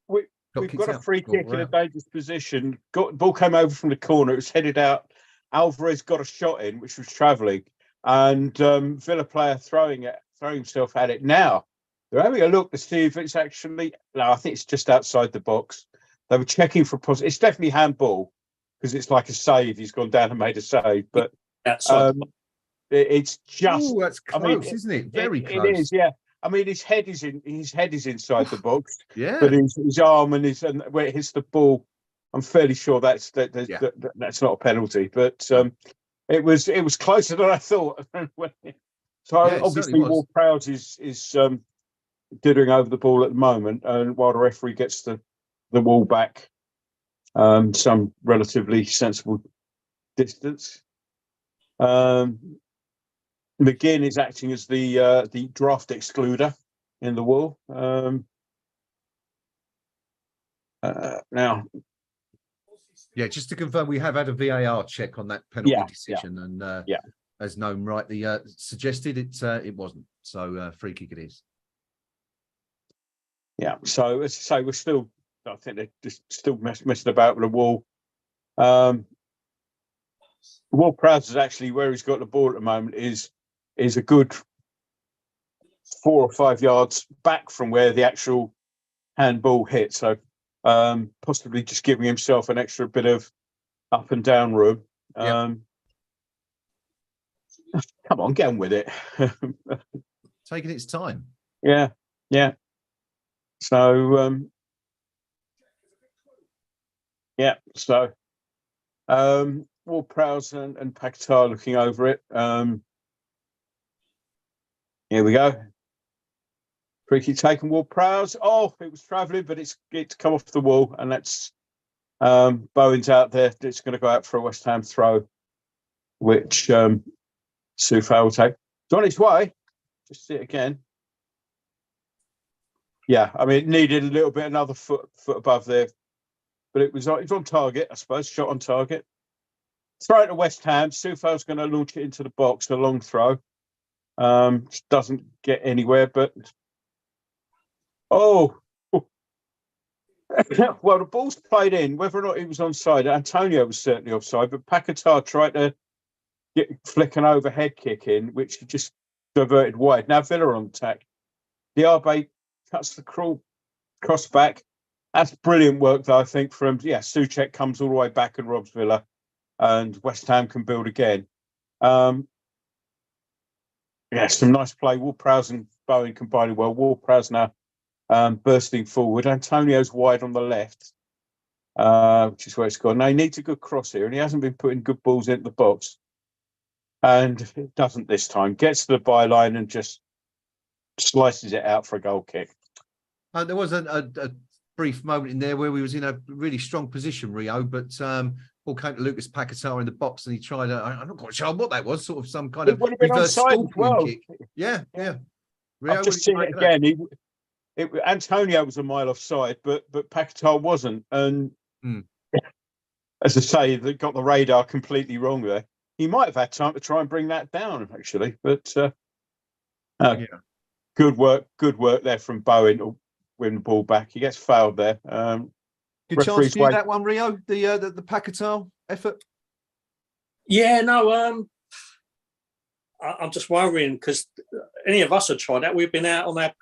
we've got a free kick in a dangerous position. Ball came over from the corner. It was headed out. Alvarez got a shot in, which was travelling. And Villa player throwing himself at it now. They're having a look to see if it's actually... No, I think it's just outside the box. They were checking for... It's definitely handball because it's like a save. He's gone down and made a save. But it's just... Oh, that's close, isn't it? Very close. It is, yeah. I mean, his head is inside the box. Yeah. But his arm and where it hits the ball I'm fairly sure that's not a penalty, but it was closer than I thought. So obviously, Ward-Prowse is dithering over the ball at the moment, and while the referee gets the ball back some relatively sensible distance. McGinn is acting as the draft excluder in the wall. Now, just to confirm, we have had a VAR check on that penalty decision, and as Noam rightly suggested, it wasn't. So free kick it is. Yeah. So as I say, we're still. I think they're just still messing about with the wall. Ward-Prowse is actually where he's got the ball at the moment is a good 4 or 5 yards back from where the actual handball hit. So possibly just giving himself an extra bit of up and down room. Come on, get on with it. Taking its time. Yeah. So so Ward-Prowse and Paquetá looking over it. Here we go. Free kick taken, Ward-Prowse. Oh, it was travelling, but it's come off the wall, and that's Bowen's out there. It's going to go out for a West Ham throw, which Soufal will take. It's on its way. Just see it again. Yeah, I mean, it needed a little bit, another foot above there, but it was on target, I suppose. Shot on target. Throw it to West Ham. Soufal's going to launch it into the box. A long throw. Doesn't get anywhere, but well, the ball's played in. Whether or not it was onside, Antonio was certainly offside, but Paquetá tried to flick an overhead kick in, which he just diverted wide. Now Villa on attack. Diaby cuts the cross back. That's brilliant work, though, I think, from Souček comes all the way back and robs Villa, and West Ham can build again. Some nice play. Ward-Prowse and Bowen combining well. Ward-Prowse now bursting forward. Antonio's wide on the left, which is where it's gone. Now he needs a good cross here, and he hasn't been putting good balls into the box. And it doesn't this time. Gets to the byline and just slices it out for a goal kick. There was a brief moment in there where we was in a really strong position, Rio, but ball came to Lucas Paquetá in the box, and he tried I'm not quite sure what that was, sort of some kind of reverse scorpion kick. Yeah. Rio, I've just seen it again. Antonio was a mile offside, but Paquetá wasn't. And as I say, they got the radar completely wrong there. He might have had time to try and bring that down, actually. But good work there from Bowen to win the ball back. He gets fouled there. Good chance for you, that one, Rio, the Paquetá effort. Yeah, no, I'm just worrying because any of us had tried that, we've been out on our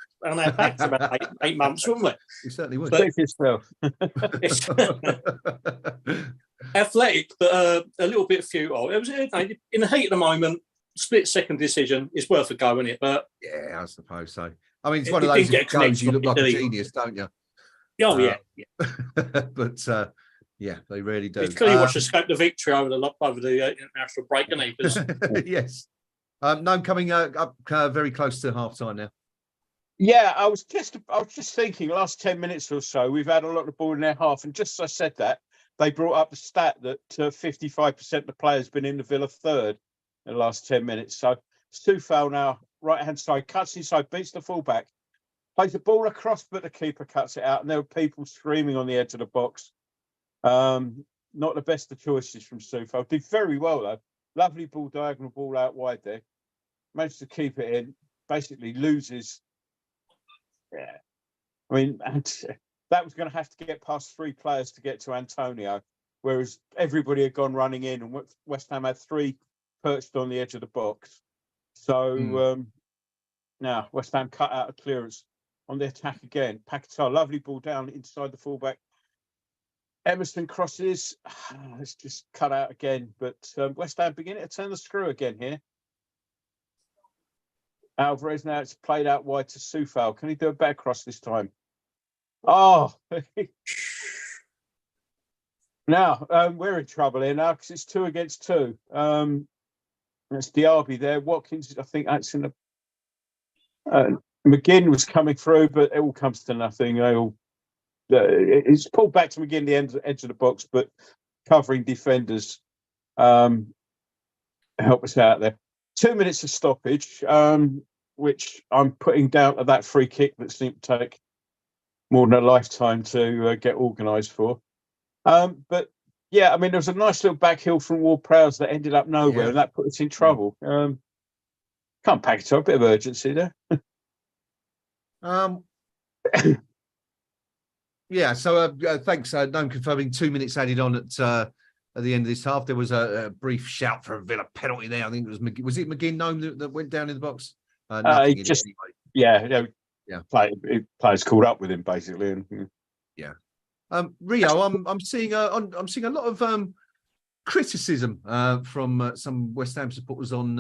back for about 8 months, wouldn't we? You certainly would. But yourself. Athletic, but a little bit futile. It was in the heat of the moment. Split second decision is worth a go, isn't it? But yeah, I suppose so. I mean, it's one of those goes you look like a genius, don't you? Oh yeah. But they really do. He's clearly watched escape the victory over the international break, isn't he? Yes. No, coming up very close to half time now. Yeah, I was just thinking, last 10 minutes or so, we've had a lot of the ball in their half, and just as I said that, they brought up the stat that 55% of the players been in the Villa third in the last 10 minutes. So Soufal now, right-hand side, cuts inside, beats the fullback, plays the ball across, but the keeper cuts it out, and there were people screaming on the edge of the box. Not the best of choices from Soufal. Did very well, though. Lovely ball, diagonal ball out wide there. Managed to keep it in, basically loses. Yeah. I mean, that was going to have to get past 3 players to get to Antonio, whereas everybody had gone running in, and West Ham had 3 perched on the edge of the box. So now West Ham cut out a clearance on the attack again. Paquetá, lovely ball down inside the fullback. Emerson crosses. It's just cut out again, but West Ham beginning to turn the screw again here. Alvarez now, it's played out wide to Soufal. Can he do a better cross this time? Oh, Now we're in trouble here now because it's 2 against 2. It's Diaby there. Watkins, I think that's in the. McGinn was coming through, but it all comes to nothing. It's pulled back to McGinn the edge of the box, but covering defenders help us out there. 2 minutes of stoppage, which I'm putting down to that free kick that seemed to take more than a lifetime to get organised for. But yeah, I mean, there was a nice little backhill from Ward-Prowse that ended up nowhere, and that put us in trouble. Can't pack it up, a bit of urgency there. Yeah, so thanks. Noam confirming 2 minutes added on at the end of this half. There was a brief shout for a Villa penalty there. I think it was was it McGinn, Noam, that went down in the box? Nothing in just, it anyway. Players caught up with him basically. And, Rio, I'm seeing a lot of criticism from some West Ham supporters on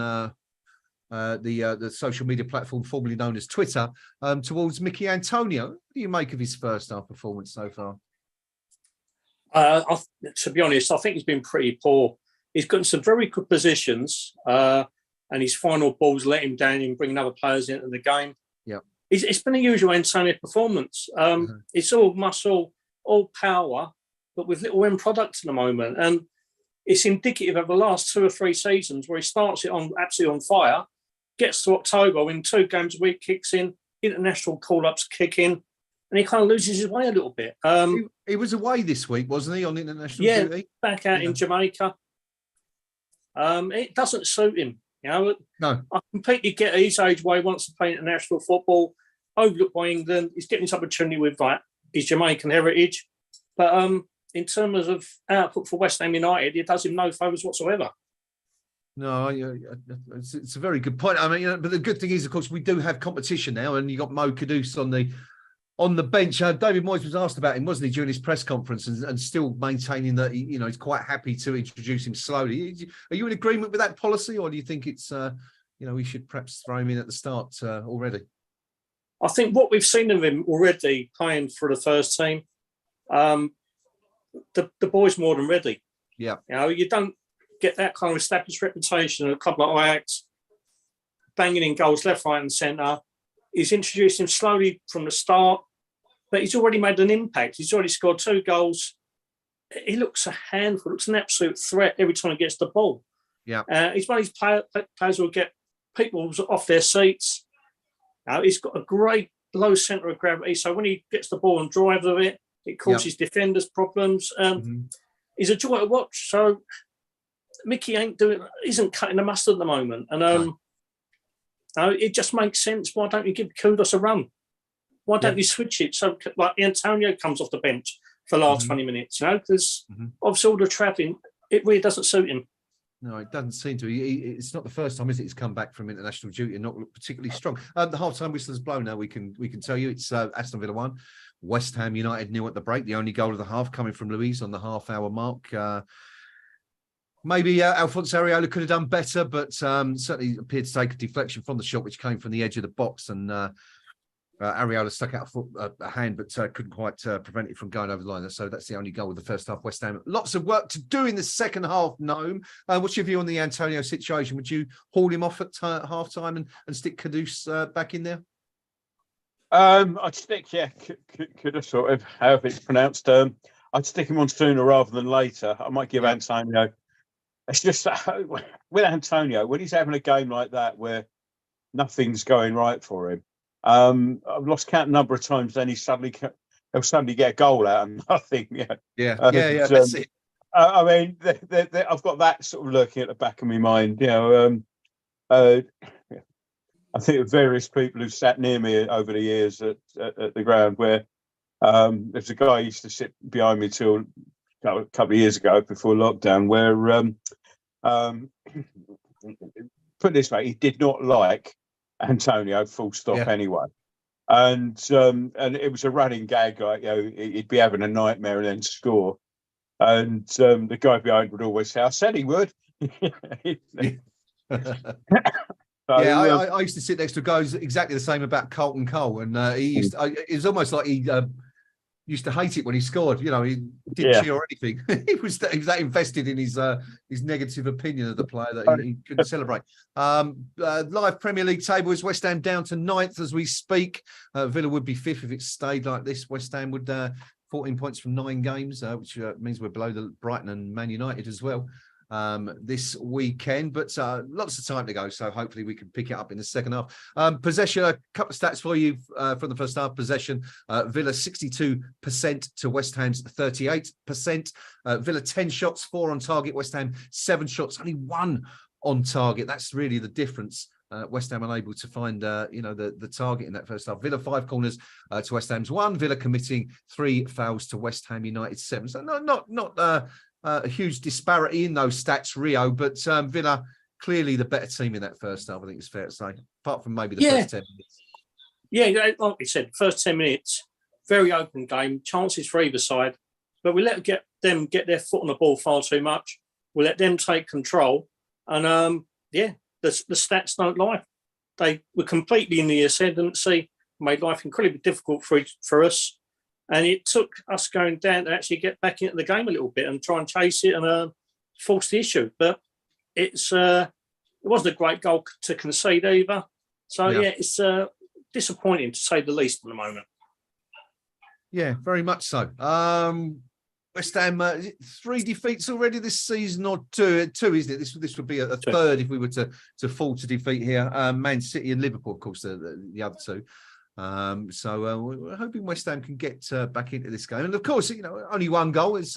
the social media platform formerly known as Twitter towards Mickey Antonio. What do you make of his first half performance so far? To be honest, I think he's been pretty poor. He's got some very good positions, and his final balls let him down and bringing other players into the game. Yeah, it's been a usual Antonio performance. It's all muscle, all power, but with little end product at the moment. And it's indicative of the last 2 or 3 seasons where he starts it on absolutely on fire, gets to October, win 2 games a week, kicks in, international call-ups kick in, and he kind of loses his way a little bit. He was away this week, wasn't he, on international duty? Back out in Jamaica. It doesn't suit him. You know, no. I completely get his age why he wants to play international football, overlooked by England. He's getting this opportunity with his Jamaican heritage. But in terms of output for West Ham United, it does him no favours whatsoever. No, it's a very good point. I mean, but the good thing is, of course, we do have competition now, and you got Mo Kudus on the bench. David Moyes was asked about him, wasn't he, during his press conference, and still maintaining that he's quite happy to introduce him slowly. Are you in agreement with that policy, or do you think it's we should perhaps throw him in at the start already? I think what we've seen of him already playing for the first team, the boy's more than ready. Yeah, you don't get that kind of established reputation at a club like Ajax, banging in goals left, right, and centre. He's introduced him slowly from the start, but he's already made an impact. He's already scored 2 goals. He looks a handful, looks an absolute threat every time he gets the ball. Yeah, he's one of these players who will get people off their seats. He's got a great low centre of gravity, so when he gets the ball and drives with it, it causes defenders problems. He's a joy to watch. So Mickey isn't cutting the mustard at the moment, and it just makes sense. Why don't you give Kudus a run? Why don't you switch it so like Antonio comes off the bench for the last 20 minutes? Because obviously all the travelling, it really doesn't suit him. No, it doesn't seem to. It's not the first time, is it? He's come back from international duty and not looked particularly strong. The half-time whistle has blown. Now we can tell you it's Aston Villa 1, West Ham United 0 at the break. The only goal of the half coming from Luiz on the half-hour mark. Maybe Alphonse Areola could have done better, but certainly appeared to take a deflection from the shot, which came from the edge of the box, and Areola stuck out a hand, but couldn't quite prevent it from going over the line. So that's the only goal of the first half. West Ham. Lots of work to do in the second half, Noam. What's your view on the Antonio situation? Would you haul him off at half-time and stick Kudus back in there? I'd stick, Kudus, sort of, however it's pronounced. I'd stick him on sooner rather than later. I might give Antonio... It's just with Antonio, when he's having a game like that where nothing's going right for him, I've lost count a number of times. Then he'll suddenly get a goal out of nothing. That's it. I mean, I've got that sort of lurking at the back of my mind. I think of various people who've sat near me over the years at the ground where there's a guy who used to sit behind me till a couple of years ago before lockdown, where put it this way, he did not like Antonio, full stop, anyway. And it was a running gag, like, he'd be having a nightmare and then score. And the guy behind would always say, I said he would. I used to sit next to guys exactly the same about Carlton Cole, and it was almost like he used to hate it when he scored. You know, he didn't cheer or anything. he was that invested in his negative opinion of the player that he couldn't celebrate. Live Premier League table is West Ham down to 9th as we speak. Villa would be 5th if it stayed like this. West Ham would 14 points from 9 games, which means we're below the Brighton and Man United as well this weekend. But lots of time to go, so hopefully we can pick it up in the second half. Possession, a couple of stats for you from the first half. Possession, Villa 62% to West Ham's 38%. Villa 10 shots, 4 on target. West Ham 7 shots, only 1 on target. That's really the difference. West Ham unable to find, the target in that first half. Villa 5 corners to West Ham's 1. Villa committing 3 fouls to West Ham United 7. So not a huge disparity in those stats, Rio, but Villa clearly the better team in that first half. I think it's fair to say, apart from maybe the first 10 minutes. Yeah, like we said, first 10 minutes, very open game, chances for either side, but we let them get their foot on the ball far too much. We let them take control, and the stats don't lie. They were completely in the ascendancy, made life incredibly difficult for us. And it took us going down to actually get back into the game a little bit and try and chase it and force the issue. But it wasn't a great goal to concede either. So, it's disappointing to say the least at the moment. Yeah, very much so. West Ham, 3 defeats already this season, or 2, isn't it? This would be a third if we were to fall to defeat here. Man City and Liverpool, of course, the other 2. So we're hoping West Ham can get back into this game. And of course, only 1 goal is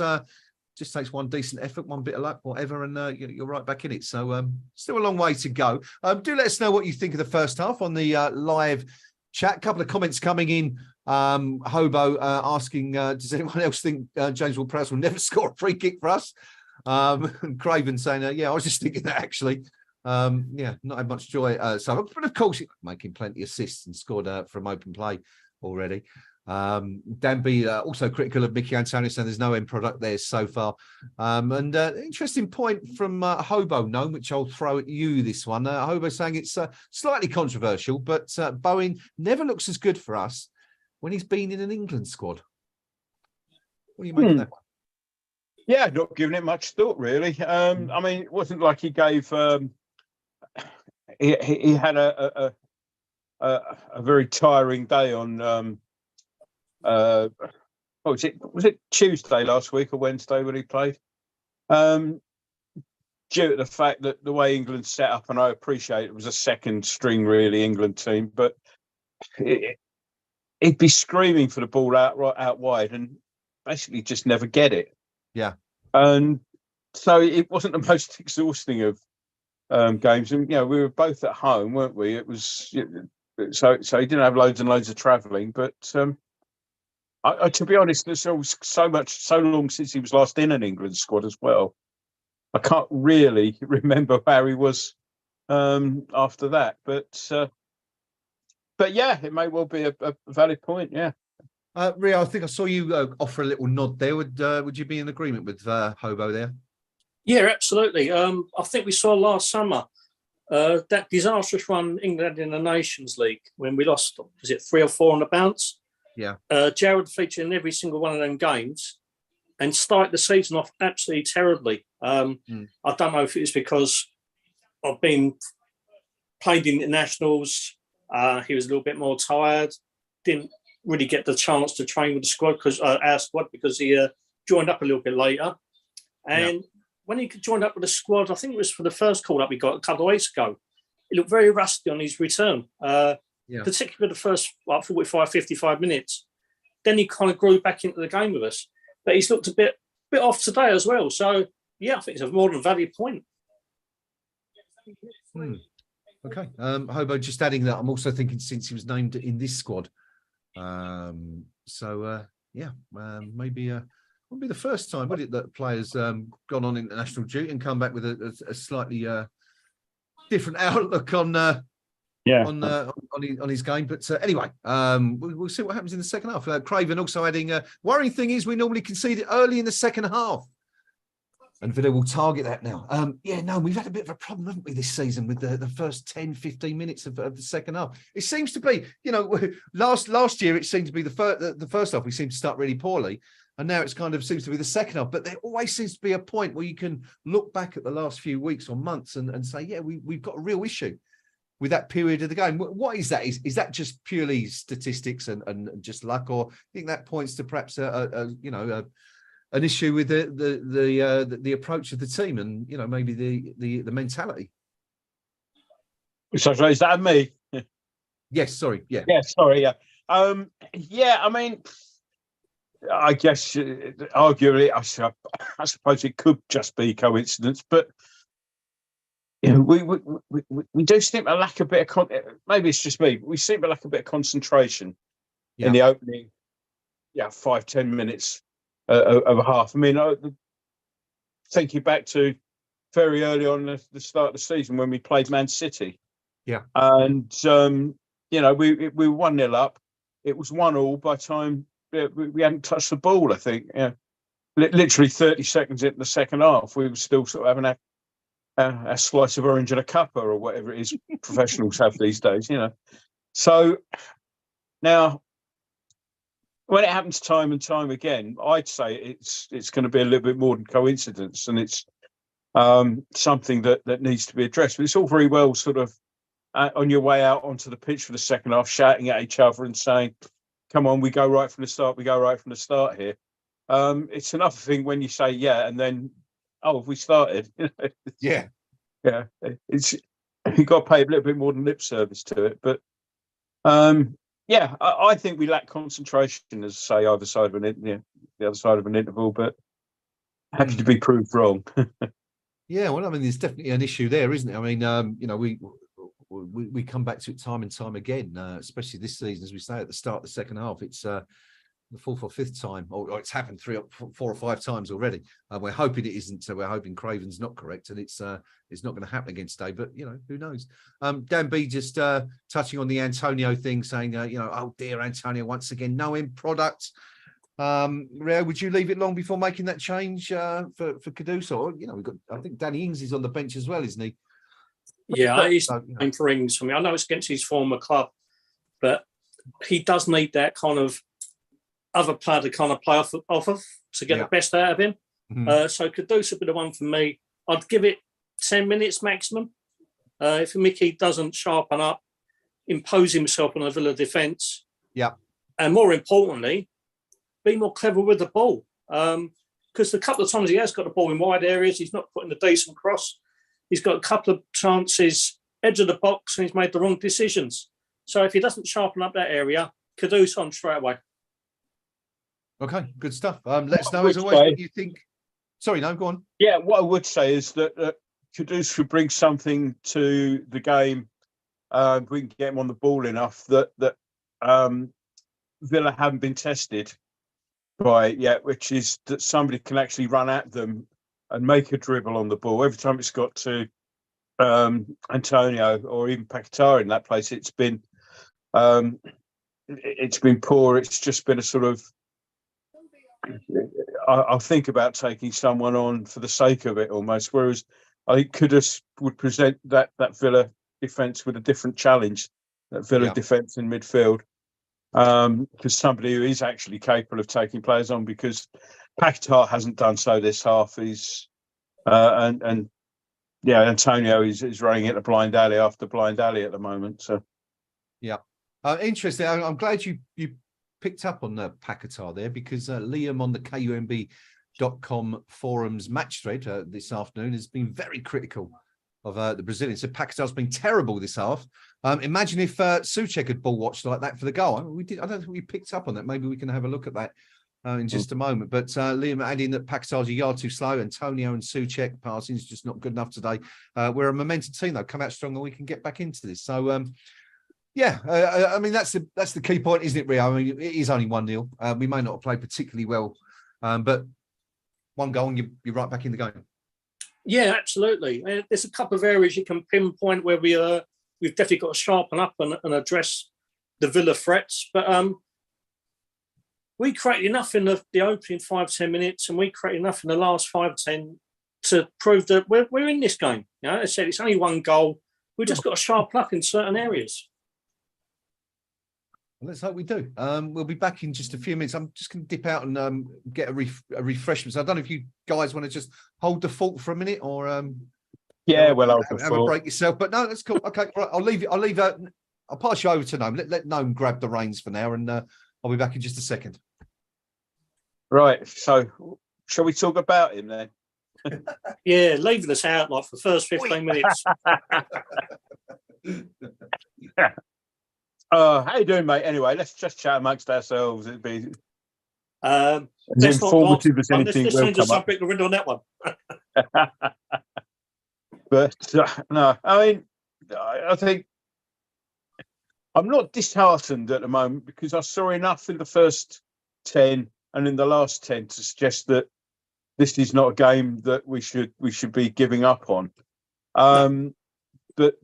just takes 1 decent effort, 1 bit of luck, whatever, and you're right back in it. So still a long way to go. Do let us know what you think of the first half on the live chat. A couple of comments coming in. Hobo asking, does anyone else think James Ward-Prowse will never score a free kick for us? And Craven saying, I was just thinking that actually. Not had much joy. But of course, making plenty of assists and scored from open play already. Dan B also critical of Mickey Antonio, saying there's no end product there so far. Interesting point from Hobo Gnome, which I'll throw at you this one. Hobo saying it's slightly controversial, but Bowen never looks as good for us when he's been in an England squad. What do you make of that one? Yeah, not giving it much thought, really. I mean, it wasn't like he gave... He had a very tiring day on... was it Tuesday last week or Wednesday when he played? Due to the fact that the way England set up, and I appreciate it was a second string, really, England team, but he'd be screaming for the ball out wide and basically just never get it. Yeah. And so it wasn't the most exhausting of games. And, we were both at home, weren't we? It was, so he didn't have loads and loads of travelling. But I, to be honest, there's so long since he was last in an England squad as well. I can't really remember where he was after that. But yeah, it may well be a valid point. Yeah. Rio, I think I saw you offer a little nod there. Would you be in agreement with Hobo there? Yeah, absolutely. I think we saw last summer that disastrous run England in the Nations League when we lost, was it 3 or 4 on the bounce? Yeah. Jared featured in every single one of them games and started the season off absolutely terribly. I don't know if it's because I've been played in internationals. He was a little bit more tired. Didn't really get the chance to train with the squad because he joined up a little bit later. And when he joined up with the squad, I think it was for the first call up we got a couple of weeks ago. He looked very rusty on his return, particularly the first 45, 55 minutes. Then he kind of grew back into the game with us. But he's looked a bit off today as well. So, yeah, I think it's a more than valid point. Okay. Hobo, just adding that, I'm also thinking since he was named in this squad. Maybe won't be the first time, would it, that players gone on international duty and come back with a slightly different outlook on his game. But anyway, we'll see what happens in the second half. Craven also adding, worrying thing is we normally concede it early in the second half. And Villa will target that now. We've had a bit of a problem, haven't we, this season with the first 10, 15 minutes of the second half. It seems to be, last year it seemed to be the first half we seemed to start really poorly. And now it's kind of seems to be the second half. But there always seems to be a point where you can look back at the last few weeks or months and say, yeah, we've got a real issue with that period of the game. What is that? Is that just purely statistics and just luck? Or I think that points to perhaps an issue with the approach of the team and maybe the mentality. So is that me? Yes, sorry. Yeah. Yeah, sorry. Yeah. I mean, I guess arguably, I suppose it could just be coincidence, but we do seem to lack a bit of maybe it's just me, but we seem to lack a bit of concentration in the opening 5-10 minutes of a half. I mean, thinking back to very early on the start of the season when we played Man City. Yeah. And, we were 1-0 up. It was 1-1 by the time we hadn't touched the ball, I think. Yeah. Literally 30 seconds into the second half, we were still sort of having a slice of orange and a cuppa or whatever it is professionals have these days, So now, when it happens time and time again, I'd say it's going to be a little bit more than coincidence, and it's something that needs to be addressed. But it's all very well sort of on your way out onto the pitch for the second half, shouting at each other and saying, come on, we go right from the start here. It's another thing when you say, yeah, and then, oh, have we started? Yeah. Yeah. You've got to pay a little bit more than lip service to it. But I think we lack concentration, as I say, the other side of an interval, but happy to be proved wrong. Yeah, well, I mean, there's definitely an issue there, isn't it? I mean, we come back to it time and time again, especially this season, as we say at the start of the second half. It's the fourth or fifth time, or it's happened 4 or 5 times already. We're hoping it isn't, so we're hoping Craven's not correct, and it's not going to happen against Dave. But who knows? Dan B just touching on the Antonio thing, saying, oh dear, Antonio once again, no end product. Rio, would you leave it long before making that change for Kudus? Or we've got, I think Danny Ings is on the bench as well, isn't he? Yeah, he's playing for Ings for me. I know it's against his former club, but he does need that kind of other player to kind of play off of to get the best out of him. Mm-hmm. So Kudus would be the one for me. I'd give it 10 minutes maximum. If Mickey doesn't sharpen up, impose himself on a Villa defence, and more importantly, be more clever with the ball. Because the couple of times he has got the ball in wide areas, he's not putting a decent cross. He's got a couple of chances, edge of the box, and he's made the wrong decisions. So if he doesn't sharpen up that area, Kudus on straight away. Okay, good stuff. Let us know as always what you think. Sorry, no, go on. Yeah, what I would say is that Kudus should bring something to the game. We can get him on the ball enough that Villa haven't been tested by yet, which is that somebody can actually run at them and make a dribble on the ball. Every time it's got to Antonio or even Paquetá in that place, it's been poor. It's just been a sort of, I'll think about taking someone on for the sake of it almost, whereas I think Kudus would present that Villa defence with a different challenge, that Villa defence in midfield, because somebody who is actually capable of taking players on, because Paquetá hasn't done so this half. He's Antonio is running into blind alley after blind alley at the moment. So interesting. I'm glad you picked up on the Paquetá there, because Liam on the KUMB.com forums match thread this afternoon has been very critical of the Brazilians. So Paquetá's been terrible this half. Imagine if Souček had ball watched like that for the goal. I don't think we picked up on that. Maybe we can have a look at that in just a moment. But Liam adding that Paquetá's a yard too slow. Antonio and Souček passing is just not good enough today. We're a momentum team though. Come out strong and we can get back into this. So I mean that's the key point, isn't it, Rio? I mean, it is only 1-0. We may not have played particularly well, but one goal and you're right back in the game. Yeah, absolutely. There's a couple of areas you can pinpoint where we've definitely got to sharpen up and address the Villa threats. But we created enough in the opening 5-10 minutes, and we created enough in the last 5-10 to prove that we're in this game. You know, I said it's only one goal. We've just got to sharpen up in certain areas. Well, let's hope we do. We'll be back in just a few minutes. I'm just going to dip out and get a refreshment. So I don't know if you guys want to just hold the fort for a minute or have a break yourself. But no, that's cool. Okay, right. I'll leave. I'll pass you over to Noam. Let Noam grab the reins for now, and I'll be back in just a second. Right. So, shall we talk about him then? Yeah, leaving us out like for the first 15 minutes. How you doing, mate? Anyway, let's just chat amongst ourselves. It'd be as informative as anything. Let's change the subject and on that one. But no, I mean, I think I'm not disheartened at the moment because I saw enough in the first 10 and in the last 10 to suggest that this is not a game that we should be giving up on. But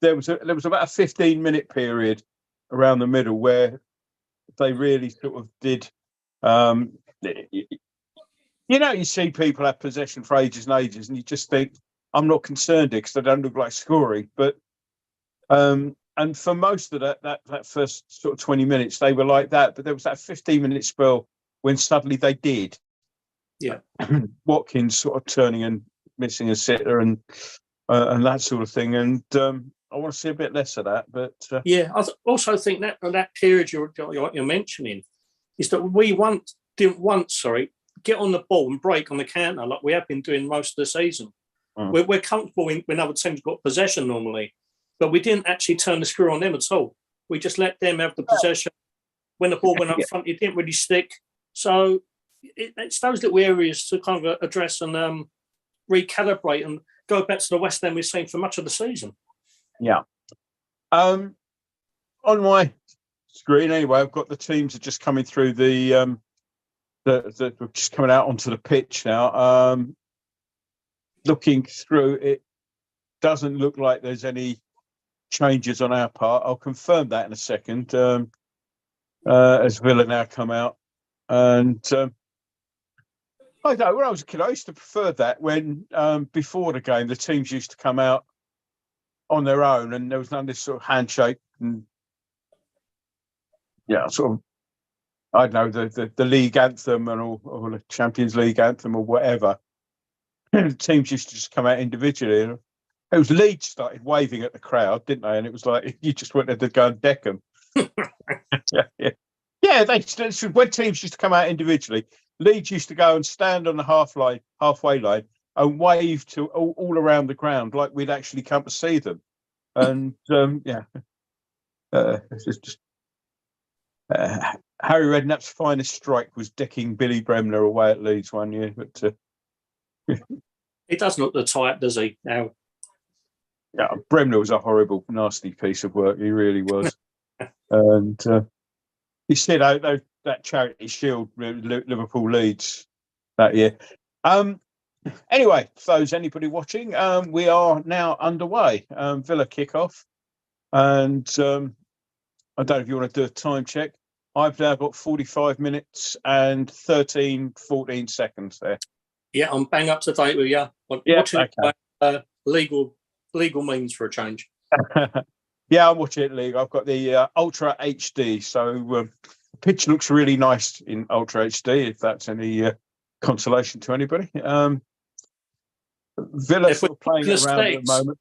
there was about a 15-minute period around the middle where they really sort of did. You see people have possession for ages and ages, and you just think, I'm not concerned because they don't look like scoring. But and for most of that first sort of 20 minutes, they were like that. But there was that 15-minute spell when suddenly they did. Yeah, Watkins sort of turning and missing a sitter and that sort of thing. And I want to see a bit less of that. But yeah, I also think that period you're mentioning is that we didn't once get on the ball and break on the counter like we have been doing most of the season. We're comfortable when other teams got possession normally, but we didn't actually turn the screw on them at all. We just let them have the possession. When the ball went up front, it didn't really stick. So it's those little areas to kind of address and recalibrate and go back to the West End we've seen for much of the season. Yeah. On my screen, anyway, I've got the teams are just coming through the just coming out onto the pitch now. Looking through, it doesn't look like there's any changes on our part. I'll confirm that in a second. As Villa now come out, and I know when I was a kid, I used to prefer that when before the game the teams used to come out on their own, and there was none of this sort of handshake and sort of I don't know the league anthem and or the Champions League anthem or whatever. The teams used to just come out individually. And it was Leeds started waving at the crowd, didn't they? And it was like you just wanted to go and deck them. Yeah. They when teams used to come out individually, Leeds used to go and stand on the halfway line, and wave to all around the ground like we'd actually come to see them. And it's just Harry Redknapp's finest strike was decking Billy Bremner away at Leeds one year, but. He doesn't look the type, does he? Now, yeah, Bremner was a horrible, nasty piece of work. He really was. And he said that charity shield, Liverpool Leeds that year. Anyway, for those anybody watching, we are now underway. Villa kickoff, and I don't know if you want to do a time check. I've now got 45 minutes and 14 seconds there. Yeah, I'm bang up to date with you. Watching it legal means for a change. Yeah, I'm watching it legal. I've got the Ultra HD, so the pitch looks really nice in Ultra HD, if that's any consolation to anybody. Villa still playing around at the moment.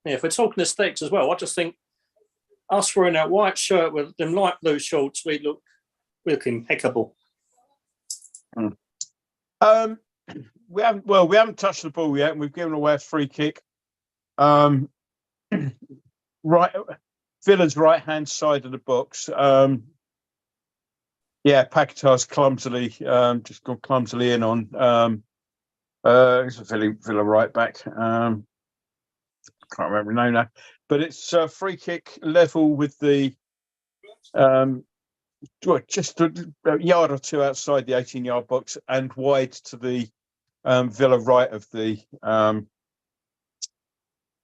Yeah, if we're talking aesthetics as well, I just think us wearing that white shirt with them light blue shorts, we look impeccable. We haven't touched the ball yet, and we've given away a free kick. Right, Villa's right-hand side of the box. Paquetá's clumsily just gone clumsily in on. It's a Villa right back. Can't remember his name now, but it's a free kick level with the just a yard or two outside the 18-yard box and wide to the Villa right of the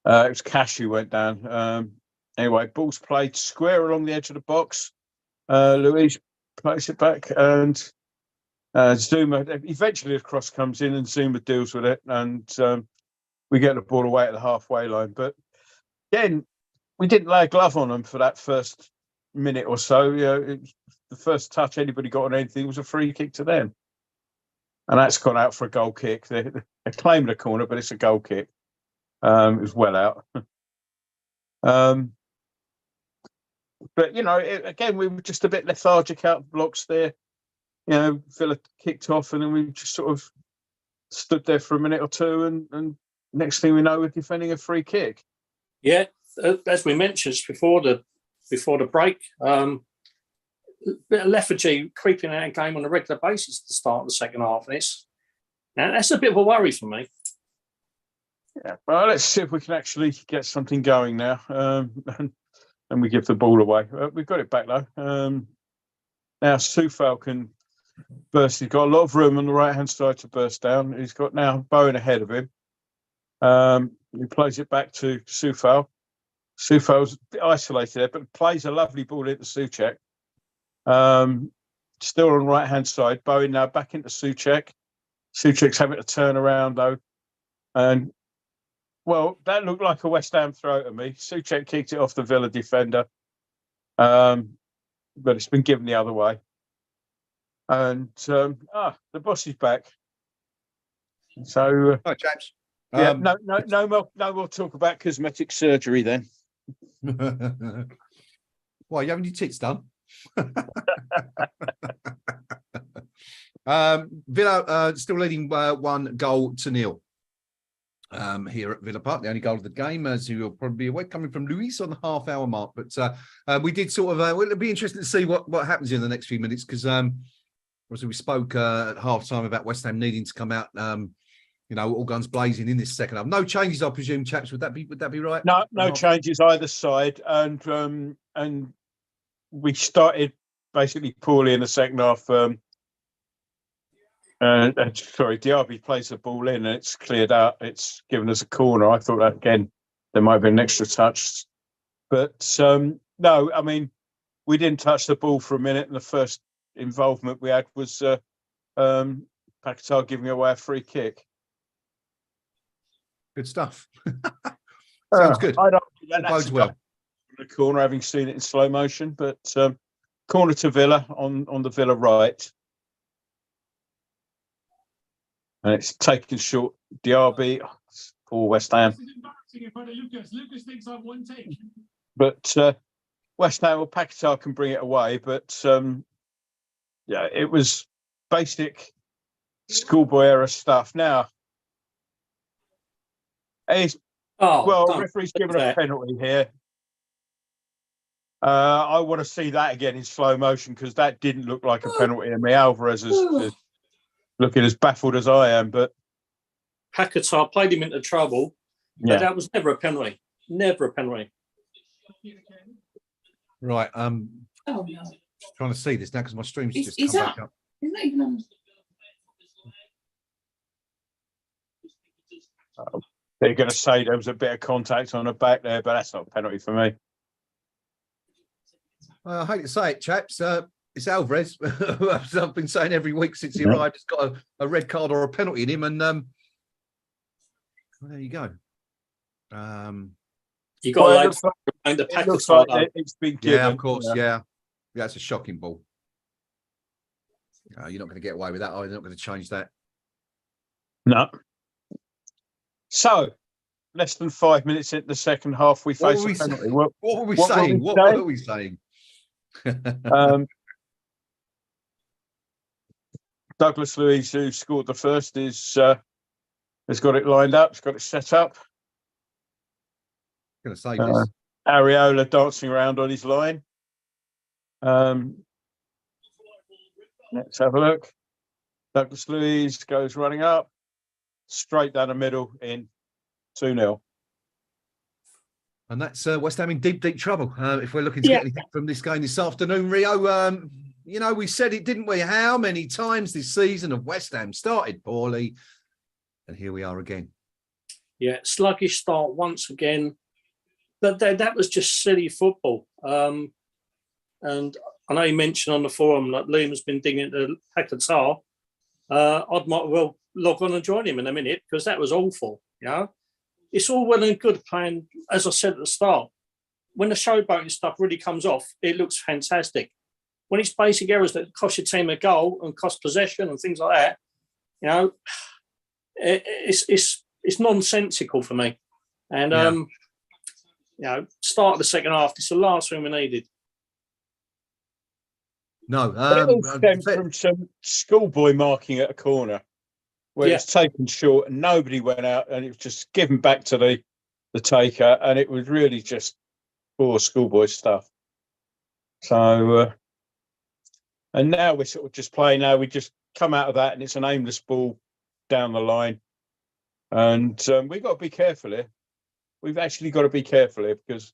it was Cash who went down. Anyway, ball's played square along the edge of the box. Louise plays it back, and Zuma, eventually the cross comes in and Zuma deals with it, and we get the ball away at the halfway line. But again, we didn't lay a glove on them for that first minute or so. The first touch anybody got on anything was a free kick to them. And that's gone out for a goal kick. They claimed a corner, but it's a goal kick. It was well out. But, again, we were just a bit lethargic out of blocks there. Villa kicked off and then we just sort of stood there for a minute or two and next thing we know, we're defending a free kick. Yeah, as we mentioned before the break, bit of lethargy creeping out of game on a regular basis at the start of the second half. And that's a bit of a worry for me. Yeah, well, let's see if we can actually get something going now. And we give the ball away. We've got it back though. Now Soufal can burst. He's got a lot of room on the right-hand side to burst down. He's got now Bowen ahead of him. He plays it back to Soufal. Soufal's isolated there, but plays a lovely ball into Souček. Still on the right-hand side. Bowen now back into Souček. Souček's having to turn around though. And well, that looked like a West Ham throw to me. Souček kicked it off the Villa defender. But it's been given the other way. And the boss is back. So Hi, chaps. No more talk about cosmetic surgery then. Why, you having your tits done? Villa still leading 1-0 here at Villa Park. The only goal of the game, as you'll probably be aware, coming from Luis on the half-hour mark. But we did sort of. It'll be interesting to see what happens in the next few minutes because obviously we spoke at half-time about West Ham needing to come out. All guns blazing in this second half. No changes, I presume, chaps. Would that be right? No changes either side, and we started basically poorly in the second half. Diaby plays the ball in and it's cleared out. It's given us a corner. I thought that again there might have been an extra touch, but no. I mean, we didn't touch the ball for a minute, and the first involvement we had was Paquetá giving away a free kick. Good stuff. Sounds good. I don't bodes well. The corner, having seen it in slow motion, but corner to Villa on the Villa right, and it's taken short. Diaby, poor West Ham. Lucas thinks I'm one take. But West Ham or Paquetá can bring it away, but it was basic schoolboy era stuff. Now. Referee's given a penalty here. I want to see that again in slow motion because that didn't look like a penalty to me. Alvarez is looking as baffled as I am, but Paquetá played him into trouble. But that was never a penalty. Never a penalty. Right. Trying to see this now because my stream's just come back up. He's not even on. They're going to say there was a bit of contact on the back there, but that's not a penalty for me. I hate to say it, chaps. It's Alvarez. I've been saying every week since he arrived, he's got a red card or a penalty in him, and there you go. You got the Paquetá. It's been given. Yeah, of course. Yeah, that's a shocking ball. You're not going to get away with that. You're not going to change that. No. So, less than 5 minutes into the second half, we face a penalty. What were we saying? What were we saying? Douglas Luiz, who scored the first, has got it lined up. He's got it set up. Going to say this. Areola dancing around on his line. Let's have a look. Douglas Luiz goes running up. Straight down the middle in 2-0. And that's West Ham in deep, deep trouble. If we're looking to get anything from this game this afternoon, Rio, we said it, didn't we? How many times this season have West Ham started poorly? And here we are again. Yeah, sluggish start once again. But that was just silly football. And I know you mentioned on the forum that Liam's been digging into Paquetá. I might well log on and join him in a minute because that was awful. You know, it's all well and good playing, as I said at the start. When the showboating stuff really comes off, it looks fantastic. When it's basic errors that cost your team a goal and cost possession and things like that, you know, it's nonsensical for me. And you know, start of the second half, it's the last thing we needed. No, it all stemmed from some schoolboy marking at a corner where it's taken short and nobody went out, and it was just given back to the taker, and it was really just poor schoolboy stuff. So, and now we're sort of just playing. Now we just come out of that, and it's an aimless ball down the line, and we've got to be careful here. We've actually got to be careful here because,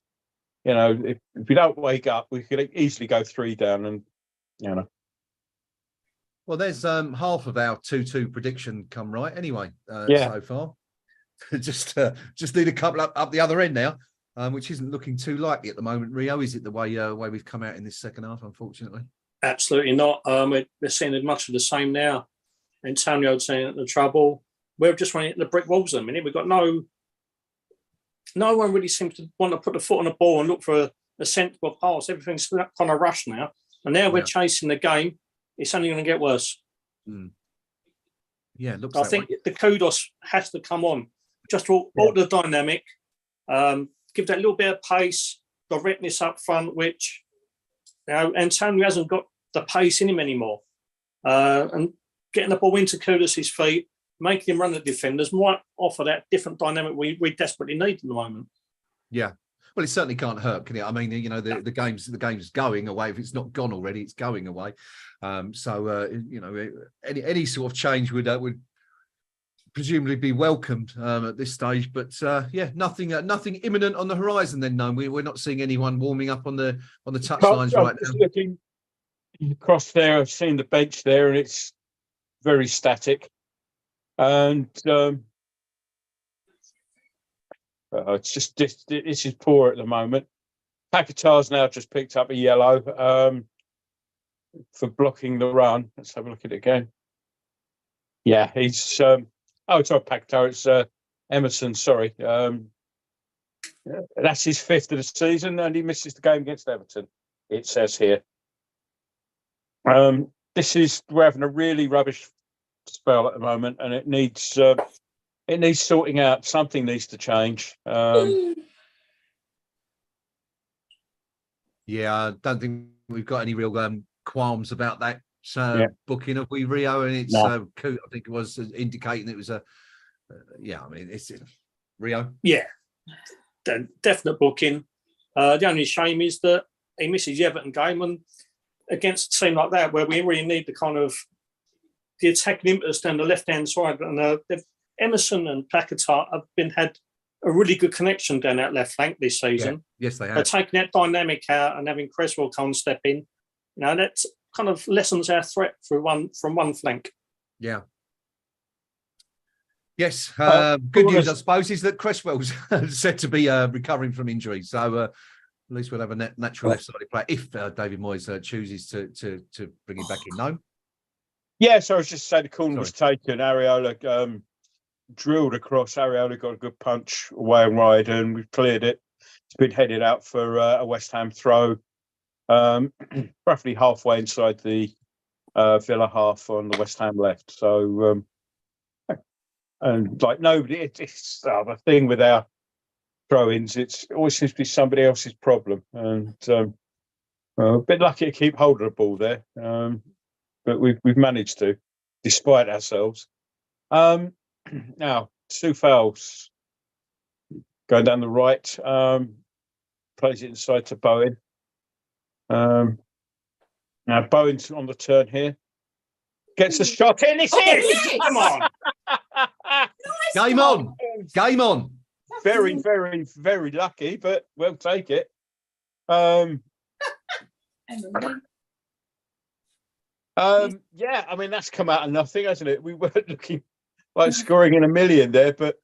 you know, if we don't wake up, we could easily go 3 down, and you know. Well, there's half of our 2-2 prediction come right anyway so far. just need a couple up the other end now, which isn't looking too likely at the moment. Rio, is it the way we've come out in this second half? Unfortunately, absolutely not. We're seeing much of the same now. Antonio's saying the trouble. We're just running at the brick walls at the minute. We've got no one really seems to want to put the foot on the ball and look for a sensible pass. Everything's kind of rushed now, and now we're chasing the game. It's only going to get worse. Yeah, it looks. I think the kudos has to come on. Just all the dynamic, give that little bit of pace, directness up front, which, you know, Antonio hasn't got the pace in him anymore. And getting the ball into Kudus' feet, making him run at defenders might offer that different dynamic we desperately need at the moment. Yeah. Well, it certainly can't hurt, can it? I mean, you know, the game's going away. If it's not gone already, it's going away. You know, any sort of change would presumably be welcomed at this stage. But nothing imminent on the horizon. Then no, we're not seeing anyone warming up on the touchlines right now. Looking across there, I've seen the bench there, and it's very static. And it's just this is poor at the moment. Paquetá's now just picked up a yellow for blocking the run. Let's have a look at it again. Yeah, he's it's not Paquetá, it's Emerson. Sorry, that's his 5th of the season, and he misses the game against Everton. It says here. We're having a really rubbish spell at the moment, and it needs sorting out. Something needs to change. Yeah, I don't think we've got any real qualms about that booking of Rio, and it's I think it was indicating it was I mean, it's Rio. Yeah, definite booking. The only shame is that he misses the Everton game, and against a team like that, where we really need the kind of the attacking impetus down the left-hand side, and Emerson and Paquetá have had a really good connection down that left flank this season. Yeah. Yes, they have. They're taking that dynamic out and having Cresswell come and step in. You know, that kind of lessens our threat from one flank. Yeah. Yes. Good news, I suppose, is that Cresswell's said to be recovering from injury. So at least we'll have a natural left-sided player if David Moyes chooses to bring him back in. No? Yeah, so I was just saying the corner was taken. Areola drilled across. Areola got a good punch away and wide, and we've cleared it. It's been headed out for a West Ham throw, roughly halfway inside the Villa half on the West Ham left. So, and like nobody, it's the thing with our throw-ins. It always seems to be somebody else's problem, and a bit lucky to keep hold of the ball there. But we've managed to, despite ourselves. Now, 2 fouls. Going down the right, plays it inside to Bowen. Now, Bowen's on the turn here. Gets the shot in. It's in! Come on! Game on! Game on! Very, very, very lucky, but we'll take it. Yeah, I mean, that's come out of nothing, hasn't it? We weren't looking like scoring in a million there, but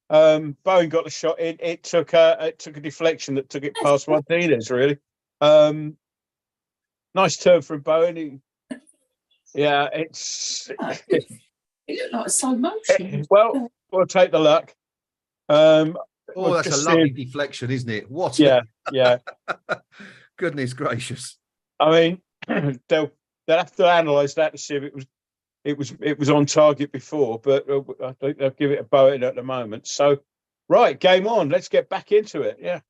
Bowen got the shot in. It took a deflection that took it past Martinez, really. Nice turn from Bowen. Yeah, it's It looked like slow motion. well, we'll take the luck. Oh, we've that's a just lovely seen- deflection, isn't it? What? Yeah, yeah. Goodness gracious. I mean, they'll have to analyse that to see if it was on target before, but I think they'll give it a Bowen at the moment. So, right, game on. Let's get back into it. Yeah.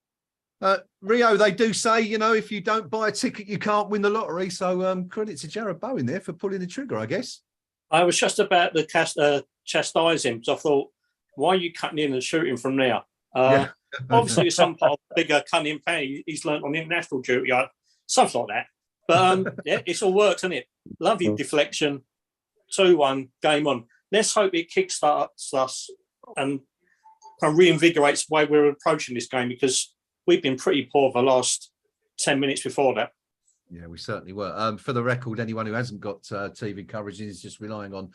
Rio, they do say, you know, if you don't buy a ticket, you can't win the lottery. So credit to Jared Bowen there for pulling the trigger, I guess. I was just about to chastise him because I thought, why are you cutting in and shooting from there? Obviously, some part of bigger cunning fan he's learnt on international duty, something like that. But yeah, it's all worked, isn't it? Lovely deflection, 2-1, game on. Let's hope it kickstarts us and kind of reinvigorates the way we're approaching this game, because we've been pretty poor the last 10 minutes before that. Yeah, we certainly were. For the record, anyone who hasn't got TV coverage is just relying on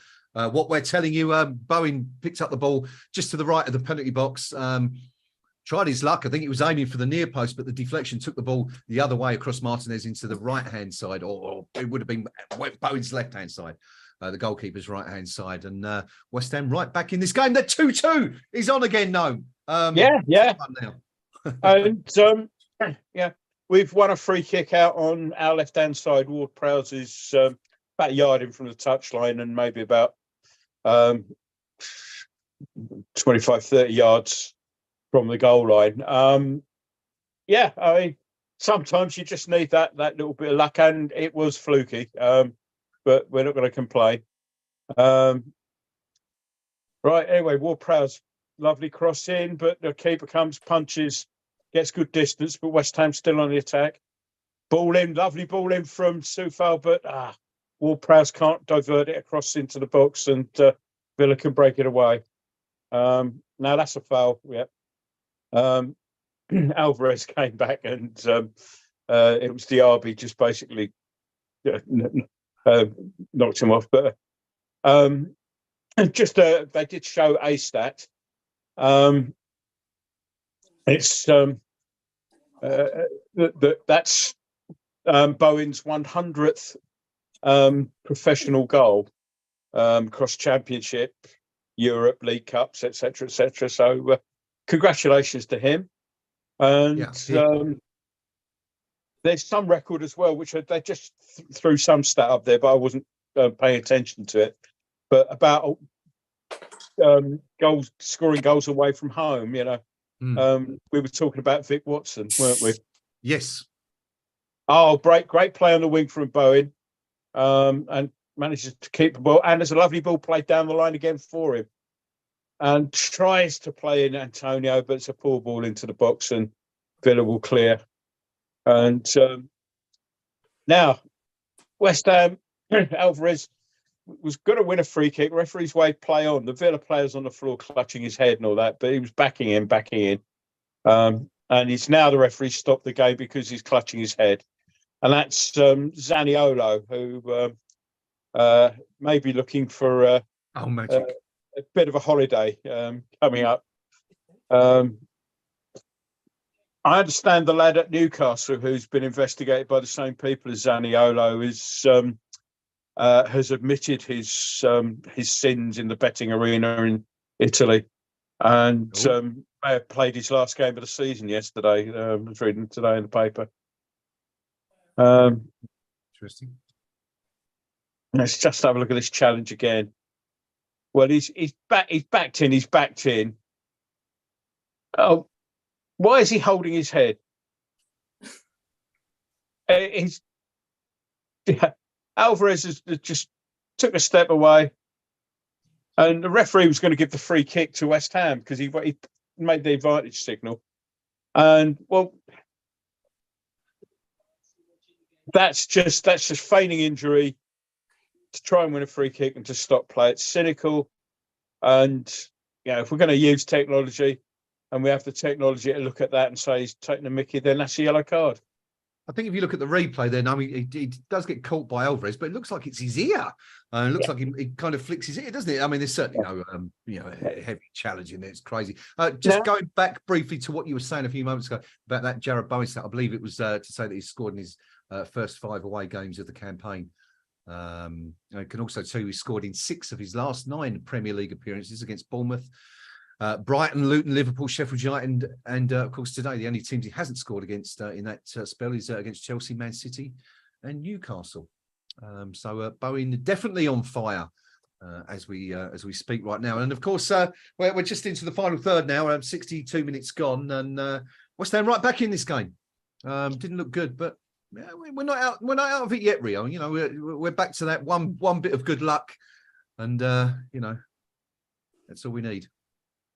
what we're telling you. Bowen picked up the ball just to the right of the penalty box. Tried his luck. I think he was aiming for the near post, but the deflection took the ball the other way across Martinez into the right-hand side, or it would have been Bowen's left-hand side, the goalkeeper's right-hand side. And West Ham right back in this game. The 2-2 is on again, no. Yeah. Now. And yeah, we've won a free kick out on our left-hand side. Ward Prowse is about a yard in from the touchline and maybe about 25, 30 yards from the goal line. Yeah, I mean, sometimes you just need that little bit of luck, and it was fluky, but we're not going to complain. Right, anyway, Ward Prowse, lovely cross in, but the keeper comes, punches, gets good distance, but West Ham still on the attack. Ball in, lovely ball in from Soufal, but Ward Prowse can't divert it across into the box, and Villa can break it away. Now that's a foul, yeah. Alvarez came back, and it was Diaby just basically knocked him off. But just they did show a stat. It's that's Bowen's 100th professional goal across Championship, Europe, League Cups, etc., etc. So congratulations to him. And there's some record as well, which they just threw some stat up there, but I wasn't paying attention to it. But about scoring goals away from home, you know. We were talking about Vic Watson, weren't we? Yes. Oh, great play on the wing from Bowen, and manages to keep the ball. And there's a lovely ball played down the line again for him, and tries to play in Antonio, but it's a poor ball into the box, and Villa will clear. And now West Ham, Alvarez was going to win a free kick. Referee's way play on. The Villa players on the floor clutching his head and all that, but he was backing in. And it's now the referee stopped the game because he's clutching his head. And that's Zaniolo, who may be looking for a bit of a holiday coming up. I understand the lad at Newcastle, who's been investigated by the same people as Zaniolo, has admitted his sins in the betting arena in Italy, and may have played his last game of the season yesterday. I was reading today in the paper. Interesting. Let's just have a look at this challenge again. Well, he's backed in. Oh, why is he holding his head? Alvarez has just took a step away, and the referee was going to give the free kick to West Ham because he made the advantage signal. And well, that's just feigning injury to try and win a free kick and to stop play. It's cynical, and if we're going to use technology, and we have the technology to look at that and say he's taking a mickey, then that's a yellow card. I think if you look at the replay, then I mean, he does get caught by Alvarez, but it looks like it's his ear. It looks like he kind of flicks his ear, doesn't it? I mean, there's certainly no, heavy challenge in there. It's crazy. Going back briefly to what you were saying a few moments ago about that Jared Bowen stat, I believe it was to say that he's scored in his first 5 away games of the campaign. I can also tell you he scored in 6 of his last 9 Premier League appearances against Bournemouth, Brighton, Luton, Liverpool, Sheffield United, and of course today the only teams he hasn't scored against in that spell is against Chelsea, Man City, and Newcastle. So Bowen definitely on fire as we speak right now. And of course we're just into the final third now. 62 minutes gone, and West Ham right back in this game. Didn't look good, but we're not out. We're not out of it yet, Rio. You know, we're back to that one bit of good luck, and you know, that's all we need.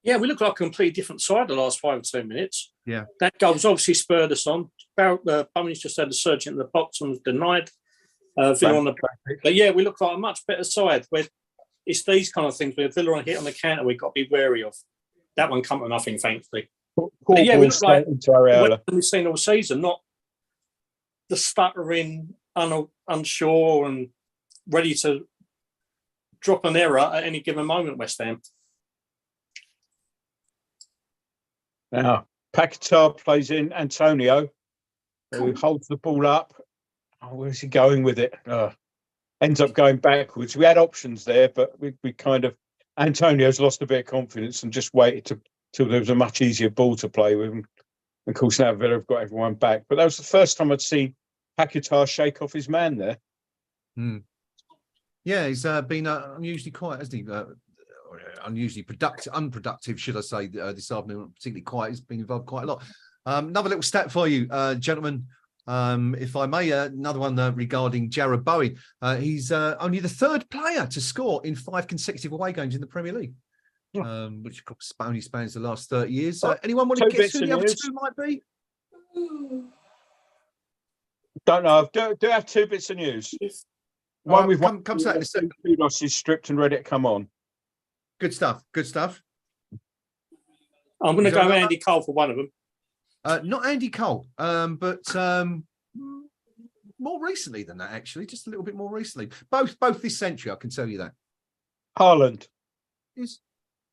Yeah, we look like a completely different side the last 5 or 10 minutes. Yeah, that goal's obviously spurred us on. Bowen's just had a surge in the box and was denied. Villa on the back. But yeah, we look like a much better side. Where it's these kind of things where Villa on hit on the counter, we've got to be wary of. That one come to nothing, thankfully. But yeah, we look like what we've seen all season, not the stuttering, unsure, and ready to drop an error at any given moment, West Ham. Now, Paquetá plays in Antonio, who holds the ball up. Oh, where's he going with it? Ends up going backwards. We had options there, but we kind of... Antonio's lost a bit of confidence and just waited till there was a much easier ball to play with. And of course, now Villa have got everyone back. But that was the first time I'd seen Paquetá shake off his man there. Yeah, he's been unusually quiet, hasn't he? Unusually unproductive, should I say, this afternoon. Particularly quiet. He's been involved quite a lot. Another little stat for you, gentlemen, if I may. Another one regarding Jarrod Bowen. He's only the 3rd player to score in 5 consecutive away games in the Premier League, which of course only spans the last 30 years. Anyone want to guess who the other 2 might be? Don't know. Do have 2 bits of news. One with comes out in a second. Kudos is stripped and ready to come on. Good stuff. I'm going to go Andy Cole for one of them. Not Andy Cole, but more recently than that, actually, just a little bit more recently. Both this century, I can tell you that. Haaland.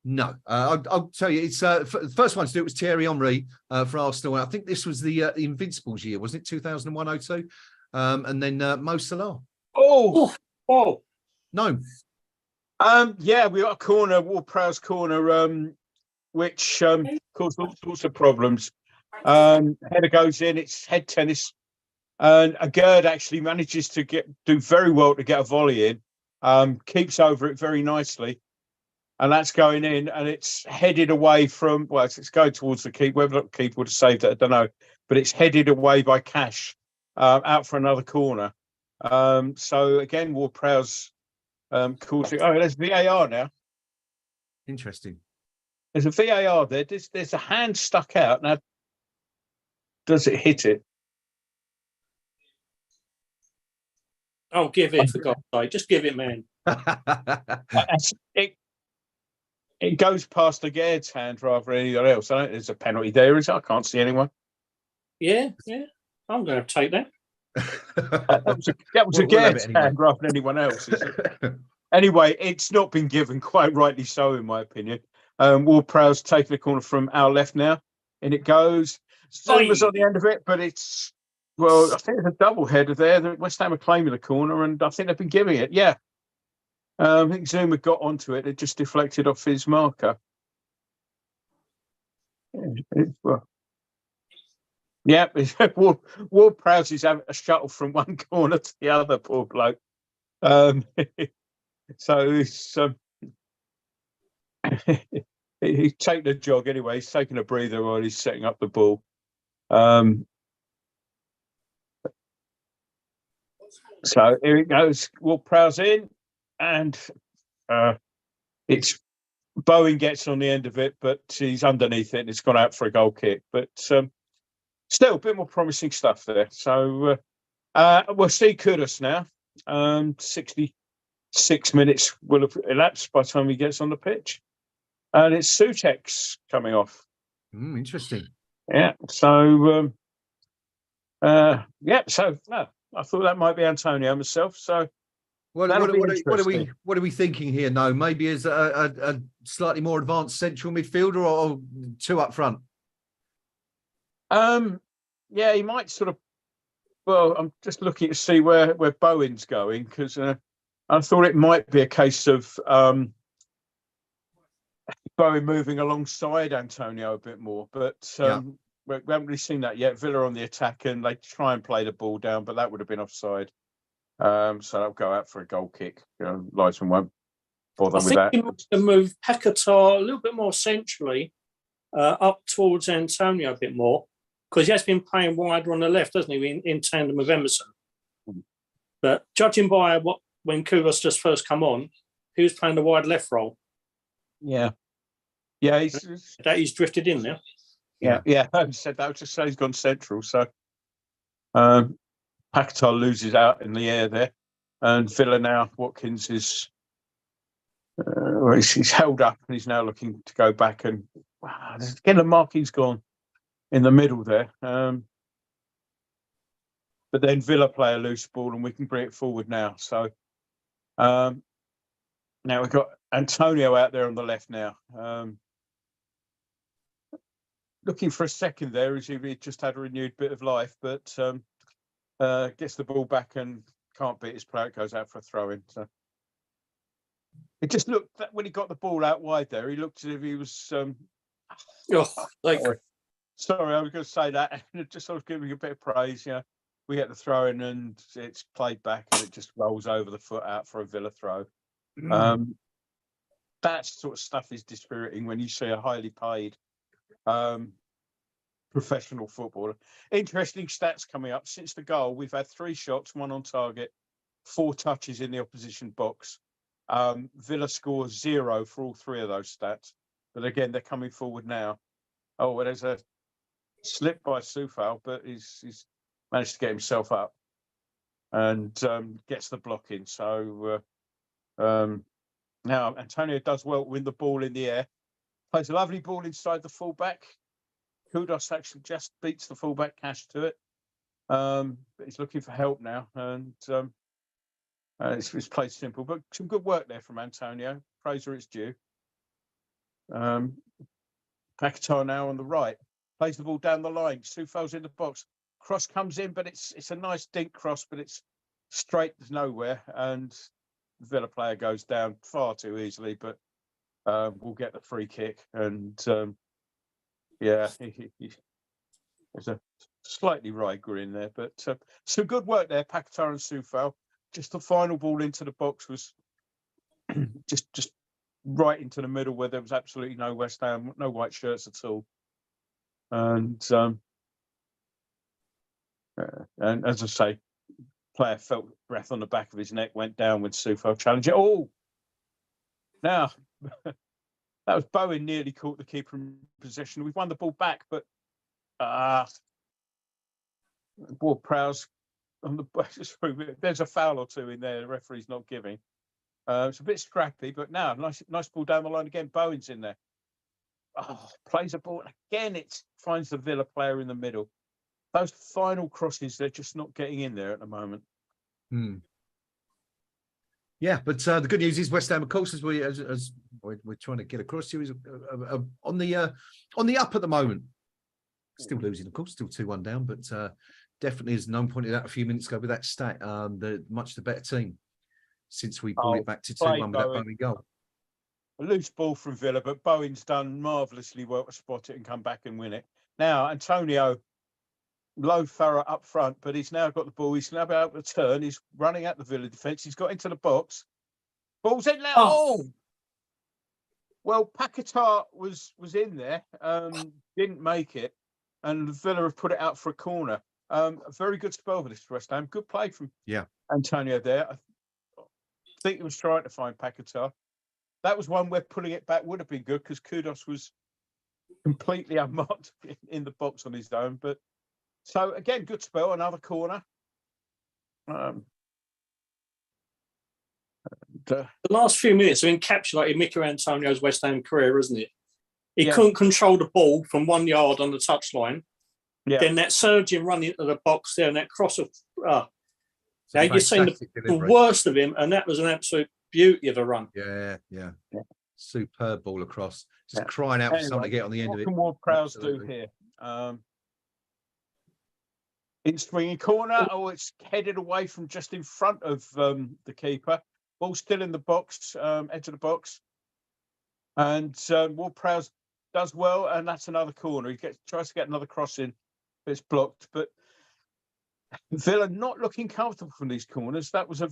No, I'll tell you. It's the first one to do it was Thierry Henry for Arsenal. I think this was the Invincibles year, wasn't it? 2001-02, and then Mo Salah. Oh, no. Yeah, we got a corner, Ward-Prowse corner, which caused all sorts of problems. Header goes in, it's head tennis, and Agerd actually manages to do very well to get a volley in, keeps over it very nicely, and that's going in, and it's headed away from, well, it's going towards the keeper. Whether the keeper would have saved it, I don't know, but it's headed away by Cash, out for another corner. So again, Ward-Prowse calls it. Oh, there's VAR now. Interesting. There's a VAR there. There's a hand stuck out. Now, does it hit it? Oh, give it, for God's sake. Just give it, man. It goes past the Gaird's hand rather than anything else. I don't think there's a penalty there, is it? I can't see anyone. Yeah. I'm going to take that. that was a Gaird's hand rather than anyone else's. Anyway, it's not been given, quite rightly so, in my opinion. Ward-Prowse taking the corner from our left now, and it goes. Zuma's on the end of it, but it's, well, I think it's a double header there. The West Ham are claiming the corner, and I think they've been giving it. Yeah, I think Zuma got onto it. It just deflected off his marker. Yeah, Ward-Prowse is having a shuttle from one corner to the other, poor bloke. So he's taking a jog anyway. He's taking a breather while he's setting up the ball. So here it goes. Ward-Prowse in, and it's Bowen gets on the end of it, but he's underneath it, and it's gone out for a goal kick. But still, a bit more promising stuff there. So we'll see Kudus now. 66 minutes will have elapsed by the time he gets on the pitch. And it's Souček's coming off. Interesting. Yeah. So, I thought that might be Antonio myself. So, what are we thinking here? No, maybe as a slightly more advanced central midfielder or 2 up front. Yeah, he might sort of. Well, I'm just looking to see where Bowen's going, because I thought it might be a case of Bowen moving alongside Antonio a bit more, but we haven't really seen that yet. Villa on the attack, and they try and play the ball down, but that would have been offside. So they'll go out for a goal kick. Leisman won't bother with that. I think he might have moved Paquetá a little bit more centrally, up towards Antonio a bit more, because he has been playing wider on the left, hasn't he, in tandem with Emerson. But judging by when Kudus just first come on, he was playing the wide left role. Yeah, he's drifted in now. Yeah. I said that. I was just saying he's gone central. So Paquetá loses out in the air there, and Villa now. Watkins is he's held up, and he's now looking to go back. And again, the marking's gone in the middle there. But then Villa play a loose ball, and we can bring it forward now. So now we've got Antonio out there on the left now. Looking for a second there, as if he just had a renewed bit of life, but gets the ball back and can't beat his player. It goes out for a throw-in. So it just looked that when he got the ball out wide there, he looked as if he was. Sorry, I was going to say that, and just sort of giving a bit of praise. We get the throw-in and it's played back, and it just rolls over the foot out for a Villa throw. That sort of stuff is dispiriting when you see a highly paid professional footballer. Interesting stats coming up. Since the goal, we've had 3 shots, 1 on target, 4 touches in the opposition box. Villa scores 0 for all 3 of those stats. But again, they're coming forward now. Oh, well, there's a slip by Soufal, but he's managed to get himself up and gets the block in. So now Antonio does well to win the ball in the air. Plays a lovely ball inside the fullback. Kudus actually just beats the fullback Cash to it. But he's looking for help now, and it's played simple. But some good work there from Antonio. Praise where it's due. Paquetá now on the right. Plays the ball down the line. Soufal's in the box. Cross comes in, but it's a nice dink cross, but it's straight as nowhere. And the Villa player goes down far too easily, but we'll get the free kick. And there's a slightly Riker in there, but some good work there, Paquetá and Soufal. Just the final ball into the box was just right into the middle where there was absolutely no West Ham, no white shirts at all. And as I say, player felt breath on the back of his neck, went down with Soufal challenge it. Oh, now that was Bowen nearly caught the keeper in possession. We've won the ball back, but Ward-Prowse on the there's a foul or 2 in there. The referee's not giving. It's a bit scrappy, but now nice ball down the line again. Bowen's in there. Plays a ball again. It finds the Villa player in the middle. Those final crosses, they're just not getting in there at the moment. Yeah, but the good news is West Ham, of course, as we're trying to get across here, is on the up at the moment. Still losing, of course, still 2-1 down, but definitely, as Noam pointed out a few minutes ago with that stat, the much the better team since we brought it back to 2-1 with that Bowen goal. A loose ball from Villa, but Bowen's done marvellously well to spot it and come back and win it. Now, Antonio, low thorough up front, but he's now got the ball. He's now able to turn. He's running at the Villa defence. He's got into the box. Ball's in there. Oh! Well, Paquetá was in there, didn't make it, and Villa have put it out for a corner. A very good spell for this West Ham. Good play from Antonio there. I think he was trying to find Paquetá. That was one where pulling it back would have been good because Kudus was completely unmarked in the box on his own. But so again, good spell, another corner. The last few minutes have encapsulated Mikel Antonio's West Ham career, isn't it? He couldn't control the ball from 1 yard on the touchline. Yeah. Then that surging run into the box there and that cross of now you've seen the worst of him, and that was an absolute beauty of a run. Yeah. Superb ball across. Just crying out for someone to get on the end of it. What can Ward-Prowse do here? in swinging corner. Oh, it's headed away from just in front of the keeper. Ball still in the box, edge of the box. And Ward-Prowse does well, and that's another corner. He tries to get another cross in, but it's blocked. But Villa not looking comfortable from these corners. That was a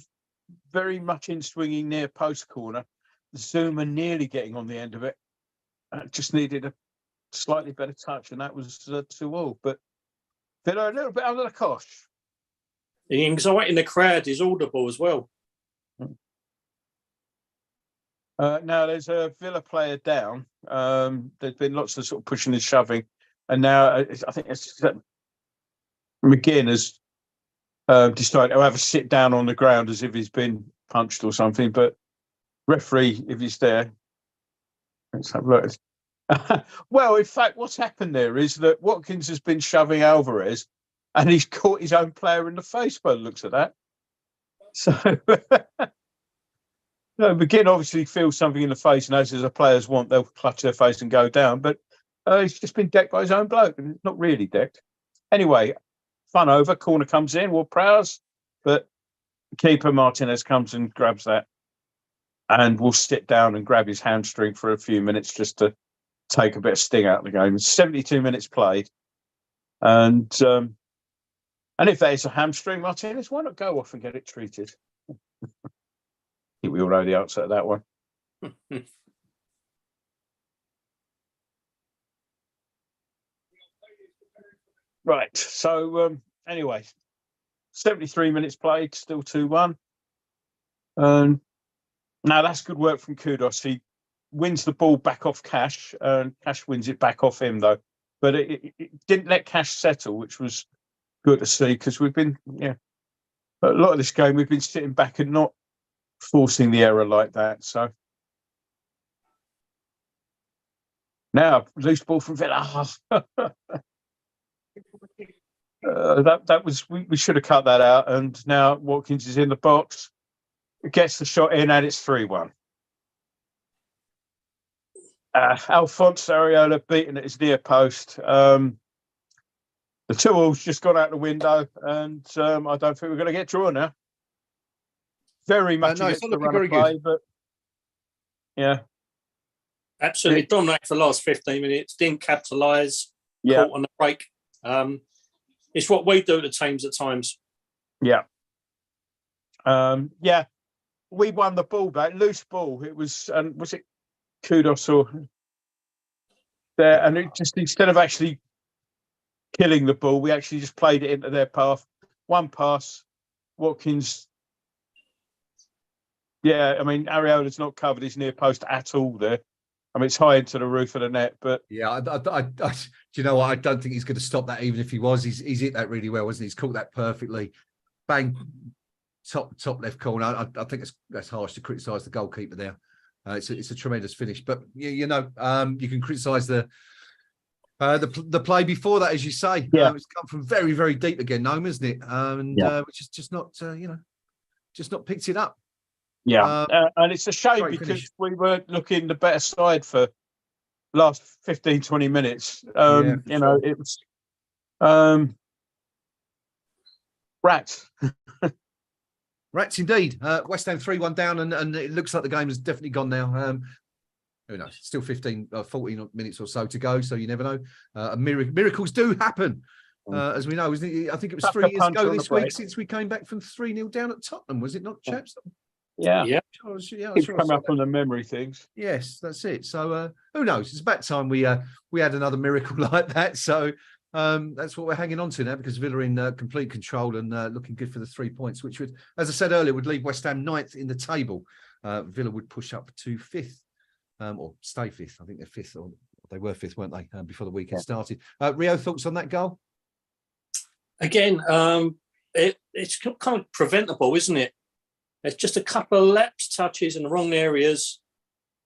very much in swinging near post corner. Zuma nearly getting on the end of it. Just needed a slightly better touch, and that was 2-2. But Villa a little bit under the cosh. The anxiety in the crowd is audible as well. Now there's a Villa player down. There's been lots of sort of pushing and shoving, and now I think it's McGinn has decided to have a sit down on the ground as if he's been punched or something. But referee, if he's there, let's have a look. Well, in fact, what's happened there is that Watkins has been shoving Alvarez, and he's caught his own player in the face by the looks of that. So. No, McGinn obviously feels something in the face, and as the players want, they'll clutch their face and go down. But he's just been decked by his own bloke, and not really decked. Anyway, fun over. Corner comes in. Ward-Prowse, but keeper Martinez comes and grabs that, and will sit down and grab his hamstring for a few minutes just to take a bit of sting out of the game. 72 minutes played, and if there's a hamstring, Martinez, why not go off and get it treated? I think we all know the answer to that one. Right. So anyway, 73 minutes played, still 2-1. Now that's good work from Kudos. He wins the ball back off Cash, and Cash wins it back off him though. But it didn't let Cash settle, which was good to see, because we've been a lot of this game we've been sitting back and not forcing the error like that. So now loose ball from Villa. That was we should have cut that out. And now Watkins is in the box, gets the shot in, and it's 3-1. Alphonse Areola beaten at his near post. The 2-all's just gone out the window, and I don't think we're going to get drawn now. Very much no, it's not the looking run very of play, good. but yeah, Absolutely dominated for the last 15 minutes. Didn't capitalise. yeah, Caught on the break. It's what we do at the teams at times. yeah. We won the ball back, loose ball. It was it Kudos or there, and it just instead of actually killing the ball, we actually just played it into their path. One pass, Watkins. Yeah, I mean, Areola's not covered his near post at all there. I mean, it's high into the roof of the net, but yeah, do you know what? I don't think he's going to stop that, even if he was. He's hit that really well, wasn't he? He's caught that perfectly. Bang, top left corner. I think that's harsh to criticise the goalkeeper there. It's a tremendous finish, but you can criticise the play before that, as you say. Yeah. It's come from very, very deep again, Nome, isn't it? Which is just not just not picked it up. yeah, and it's a shame because finish. we were looking the better side for last 15, 20 minutes. Sure. It was rats. Rats indeed. West Ham 3-1 down, and it looks like the game has definitely gone now. Who knows? Still 14 minutes or so to go, so you never know. Miracles do happen, as we know. Isn't it? I think it was 3 years ago this week since we came back from 3-0 down at Tottenham, was it not, chaps? Yeah. It's Come up on the memory things. Yes, that's it. So who knows? It's about time we had another miracle like that. So that's what we're hanging on to now, because Villa are in complete control and looking good for the 3 points, which would, as I said earlier, would leave West Ham 9th in the table. Villa would push up to 5th, or stay 5th. I think they're 5th, or they were 5th, weren't they, before the weekend started. Rio, thoughts on that goal? Again, it's kind of preventable, isn't it? It's just a couple of lapse touches in the wrong areas.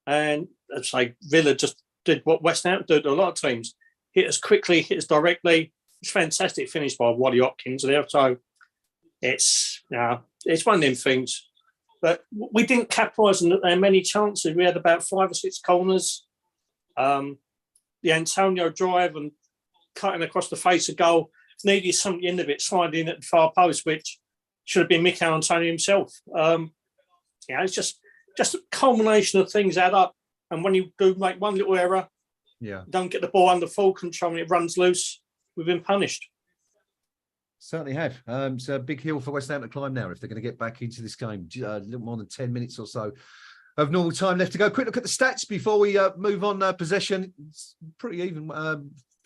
And it's like Villa just did what West Ham did to a lot of teams. Hit us quickly, hit us directly. It's fantastic finish by Wally Hopkins there. So it's one of them things. But we didn't capitalise on many chances. We had about 5 or 6 corners. The Antonio drive and cutting across the face of goal. needed something in of it, sliding at the far post, which should have been Mikel Antonio himself. It's just a culmination of things add up. And when you do make one little error, don't get the ball under full control and it runs loose, we've been punished. Certainly have. It's a big hill for West Ham to climb now if they're going to get back into this game. A little more than 10 minutes or so of normal time left to go. Quick look at the stats before we move on. Possession, it's pretty even.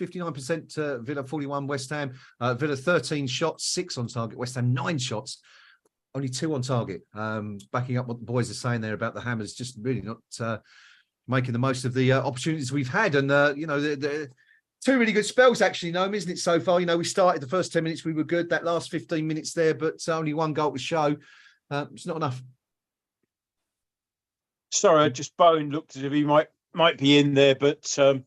59% Villa, 41 West Ham. Villa 13 shots, 6 on target. West Ham 9 shots, only 2 on target. Backing up what the boys are saying there about the Hammers, just really not making the most of the opportunities we've had. And the 2 really good spells, actually, Noam, isn't it, so far? We started the first 10 minutes, we were good. That last 15 minutes there, but only 1 goal to show. It's not enough. Sorry, just Bowen looked as if he might be in there, but the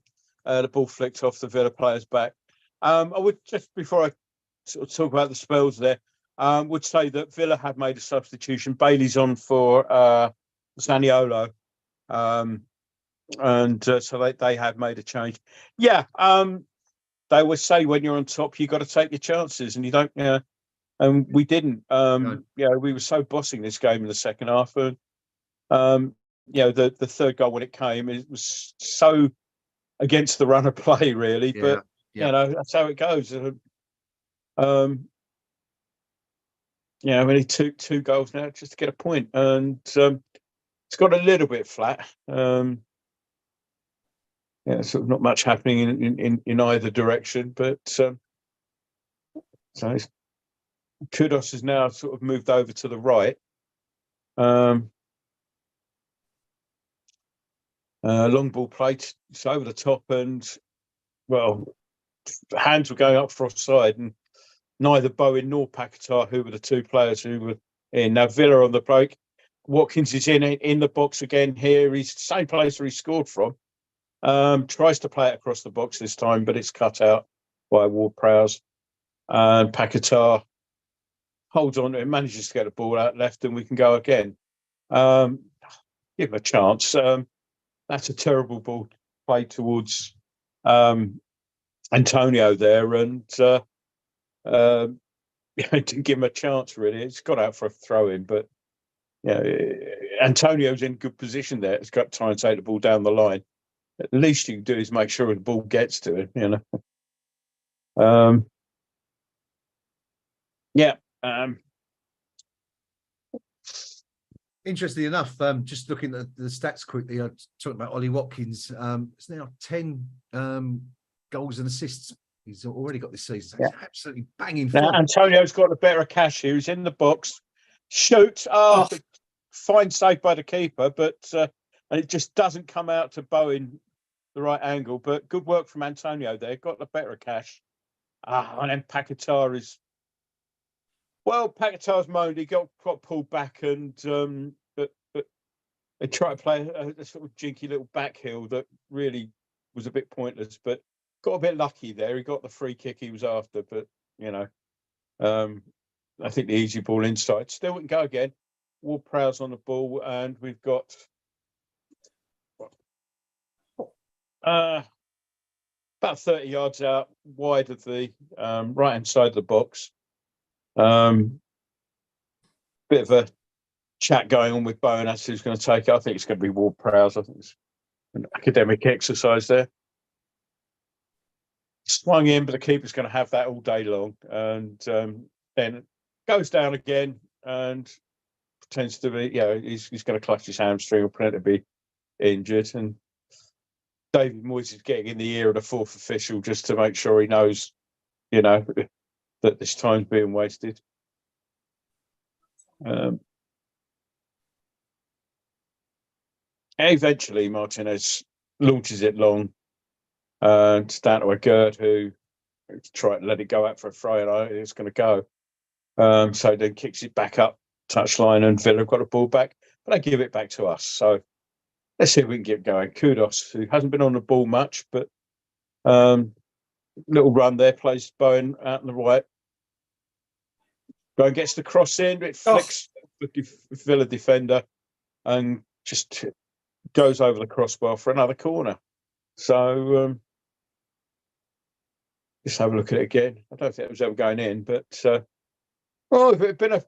ball flicked off the Villa player's back. I would just, before I sort of talk about the spells there, would say that Villa have made a substitution. Bailey's on for Zaniolo. So they have made a change. Yeah, they always say when you're on top, you got to take your chances, and you don't. And we didn't. We were so bossing this game in the second half, and the third goal when it came, it was so against the run of play, really. But that's how it goes. We only took 2 goals now just to get a point, and it's got a little bit flat. Sort of not much happening in either direction, but so Kudos has now sort of moved over to the right. Long ball played, it's over the top, and hands were going up for offside, and neither Bowen nor Paquetá, who were the 2 players who were in. Now Villa on the break. Watkins is in the box again here. He's the same place where he scored from. Tries to play it across the box this time, but it's cut out by Ward-Prowse. And Paquetá holds on to it, manages to get the ball out left, and we can go again. Give him a chance. That's a terrible ball played towards Antonio there, and didn't give him a chance, really. It's got out for a throw-in, but Antonio's in good position there. He's got to try and take the ball down the line. At least you can do is make sure the ball gets to him, Interestingly enough, just looking at the stats quickly, talking about Ollie Watkins, it's now 10 goals and assists he's already got this season. So he's absolutely banging form. Now, Antonio's got a better cash here. He's in the box. Shoot. Fine save by the keeper, but and it just doesn't come out to Bowen the right angle. But good work from Antonio there. Got the better cash. And then Paquetá is... Well, Paquetá's moaned. He got pulled back, and but they tried to play a sort of jinky little back heel that really was a bit pointless, but got a bit lucky there. He got the free kick he was after, but I think the easy ball inside. Still, we can go again. Ward-Prowse on the ball, and we've got about 30 yards out wide of the right hand side of the box. Bit of a chat going on with Bowen as to who's going to take it. I think it's going to be Ward-Prowse. I think it's an academic exercise there. Swung in, but the keeper's going to have that all day long, and then goes down again and pretends to be, he's going to clutch his hamstring or pretend to be injured. And David Moyes is getting in the ear of the 4th official just to make sure he knows, that this time's being wasted. Eventually, Martinez launches it long, and it's down to a Gerd who tried to let it go out for a throw, and it's going to go. So then kicks it back up touchline, and Villa have got a ball back, but they give it back to us. So let's see if we can get going. Kudos, who hasn't been on the ball much, but little run there, plays Bowen out on the right. Bowen gets the cross in, it flicks the Villa defender and just goes over the crossbar for another corner. So Just have a look at it again. I don't think it was ever going in, but well, if it had been an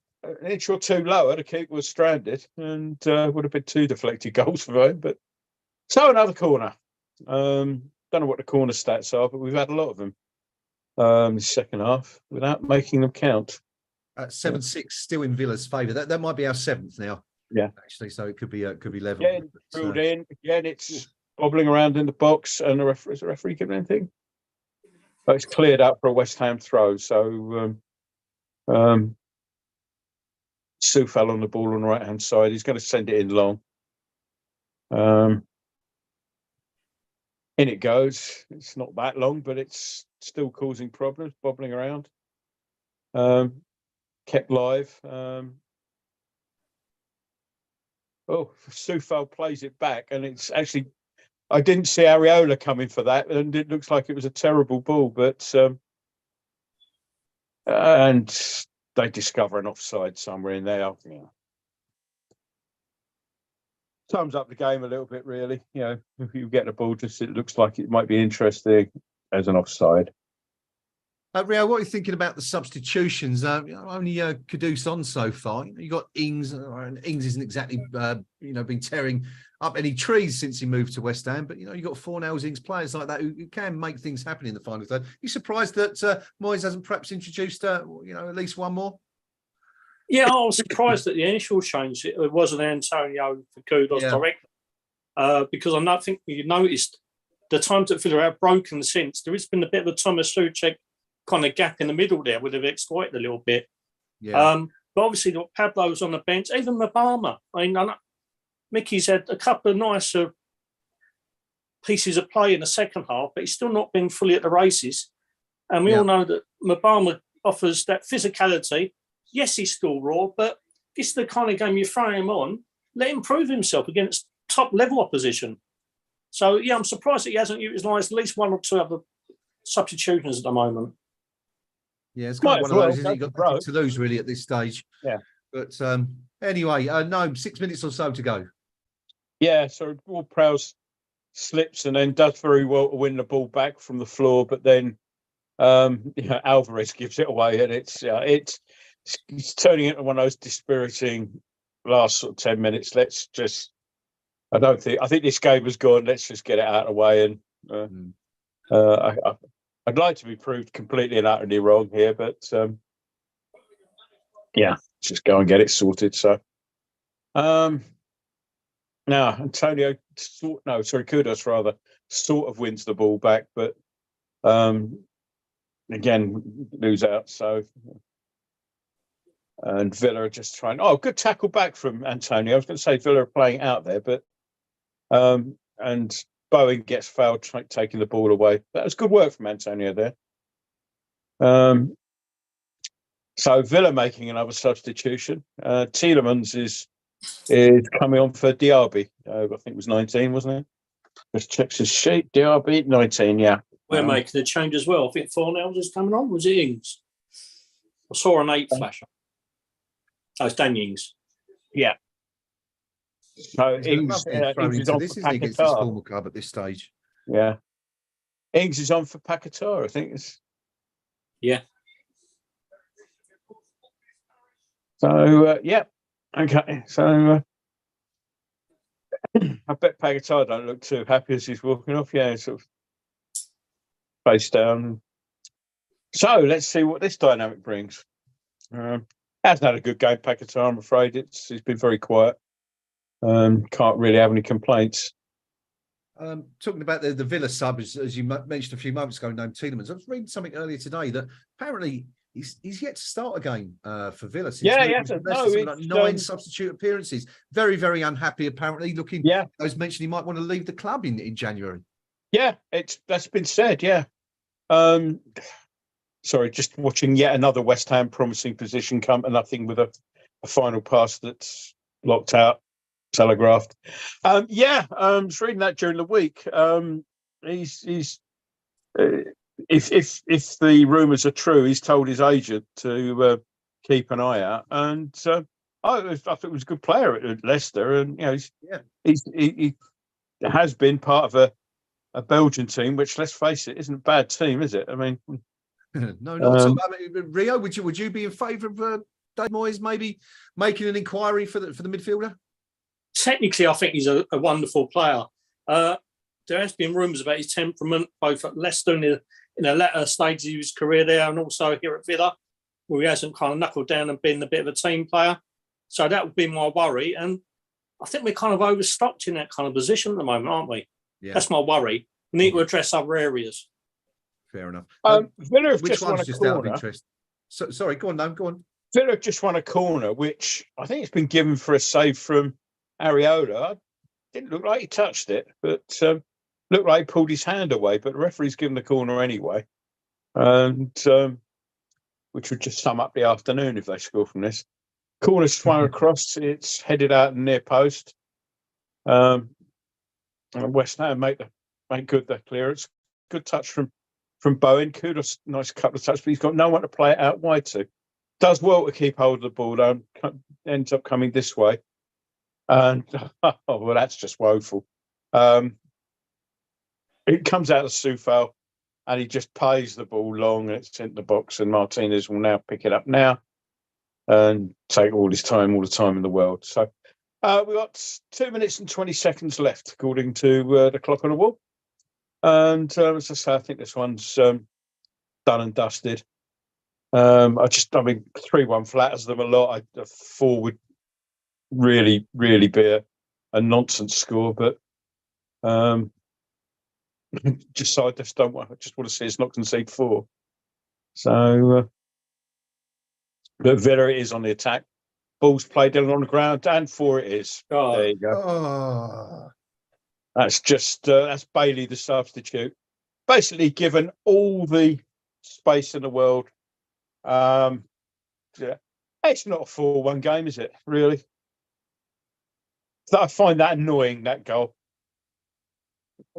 inch or two lower, the keeper was stranded and would have been 2 deflected goals for him. But so another corner. Don't know what the corner stats are, but we've had a lot of them the second half without making them count. 7-6 still in Villa's favour. That might be our 7th now. Yeah, actually, so it could be level. Yeah, drilled in again. It's bobbling around in the box, and is the referee giving anything? But it's cleared up for a West Ham throw. So Sue fell on the ball on the right hand side. He's going to send it in long. In it goes. It's not that long, but it's still causing problems, bobbling around. Kept live. Sufal plays it back, and it's actually, I didn't see Areola coming for that, and it looks like it was a terrible ball, but and they discover an offside somewhere in there. Yeah. Sums up the game a little bit, really. You know, if you get the ball, just it looks like it might be interesting as an offside. Rio, what are you thinking about the substitutions? Only Kudus on so far. You got Ings, and Ings isn't exactly been tearing up any trees since he moved to West Ham. But you got 4-0 Ings players like that who can make things happen in the final third. You surprised that Moyes hasn't perhaps introduced at least one more? Yeah, I was surprised at the initial change. It wasn't Antonio for Kudos direct, because I don't think you noticed the times that Villa have broken since. There has been a bit of a Thomas Souček kind of gap in the middle there would have exploited a little bit. Yeah. But obviously, Pablo's on the bench, even Mabama. I know Mickey's had a couple of nicer pieces of play in the second half, but he's still not been fully at the races. And we all know that Mabama offers that physicality. Yes, he's still raw, but this is the kind of game you throw him on, let him prove himself against top-level opposition. So, yeah, I'm surprised that he hasn't utilised at least 1 or 2 other substitutions at the moment. Yeah, it's kind of one of those, isn't it? You've got nothing to lose, really, at this stage. Yeah. But anyway, 6 minutes or so to go. Yeah, so Ward-Prowse slips and then does very well to win the ball back from the floor, but then Alvarez gives it away, and it's turning into one of those dispiriting last sort of 10 minutes. I think this game has gone. Let's just get it out of the way. And I'd like to be proved completely and utterly wrong here, but just go and get it sorted. So now Antonio, Kudos rather, sort of wins the ball back, but again, lose out. So. And Villa are just trying. Oh, good tackle back from Antonio. I was going to say Villa are playing out there, but and Bowen gets fouled, taking the ball away. That was good work from Antonio there. So Villa making another substitution. Tielemans is coming on for Diaby. I think it was 19, wasn't it? Just checks his sheet. Diaby 19. Yeah, we're making a change as well. I think Fornells is coming on. Was it Ings? I saw an 8 flash. Oh, it's Dan Ings. Yeah. So Ings is on this, isn't he, against his former club at this stage? Yeah. Ings is on for Paquetá, I think. Yeah. So, okay. So, I bet Paquetá don't look too happy as he's walking off. Yeah, sort of face down. So, let's see what this dynamic brings. Hasn't had a good game, Paquetá, I'm afraid. He's been very quiet. Can't really have any complaints. Talking about the Villa sub, as you mentioned a few moments ago, named Tielemans. I was reading something earlier today that apparently he's yet to start a game for Villa. Like 9 substitute appearances. Very, very unhappy, apparently. Looking, those mentioned he might want to leave the club in January. Yeah, that's been said, yeah. Sorry, just watching yet another West Ham promising position come to nothing with a final pass that's locked out, telegraphed. I was reading that during the week. He's if the rumours are true, he's told his agent to keep an eye out. And I thought he was a good player at Leicester, and he has been part of a Belgian team, which, let's face it, isn't a bad team, is it? I mean, no, not at all. I mean, Rio, would you be in favour of Dave Moyes maybe making an inquiry for the midfielder? Technically, I think he's a wonderful player. There has been rumours about his temperament, both at Leicester in the latter stages of his career there, and also here at Villa, where he hasn't kind of knuckled down and been a bit of a team player. So that would be my worry. And I think we're kind of overstocked in that kind of position at the moment, aren't we? Yeah. That's my worry. We need to address other areas. Fair enough. Villa have which just won one's a just corner. out of interest? So, sorry, go on, Dan, go on. Villa have just won a corner, which I think it's been given for a save from Areola. Didn't look like he touched it, but looked like he pulled his hand away. But the referee's given the corner anyway, and which would just sum up the afternoon if they score from this. Corner swung across. It's headed out in near post. And West Ham make good their clearance. Good touch from Bowen. Kudos, nice couple of touches, but he's got no one to play it out wide to. Does well to keep hold of the ball, though. Ends up coming this way. And, well, that's just woeful. It comes out of Soufal, and he just plays the ball long, and it's into the box, and Martinez will now pick it up now and take all the time in the world. So we've got 2 minutes and 20 seconds left, according to the clock on the wall. And as I say, I think this one's done and dusted. I mean, 3-1 flatters them a lot. A 4 would really, really be a nonsense score, but I just want to see us not concede 4. So, but Villa is on the attack. Ball's played in on the ground, and 4 it is. Oh. There you go. Oh. That's just that's Bailey, the substitute, basically given all the space in the world. Yeah, it's not a 4-1 game, is it? Really? I find that annoying, that goal.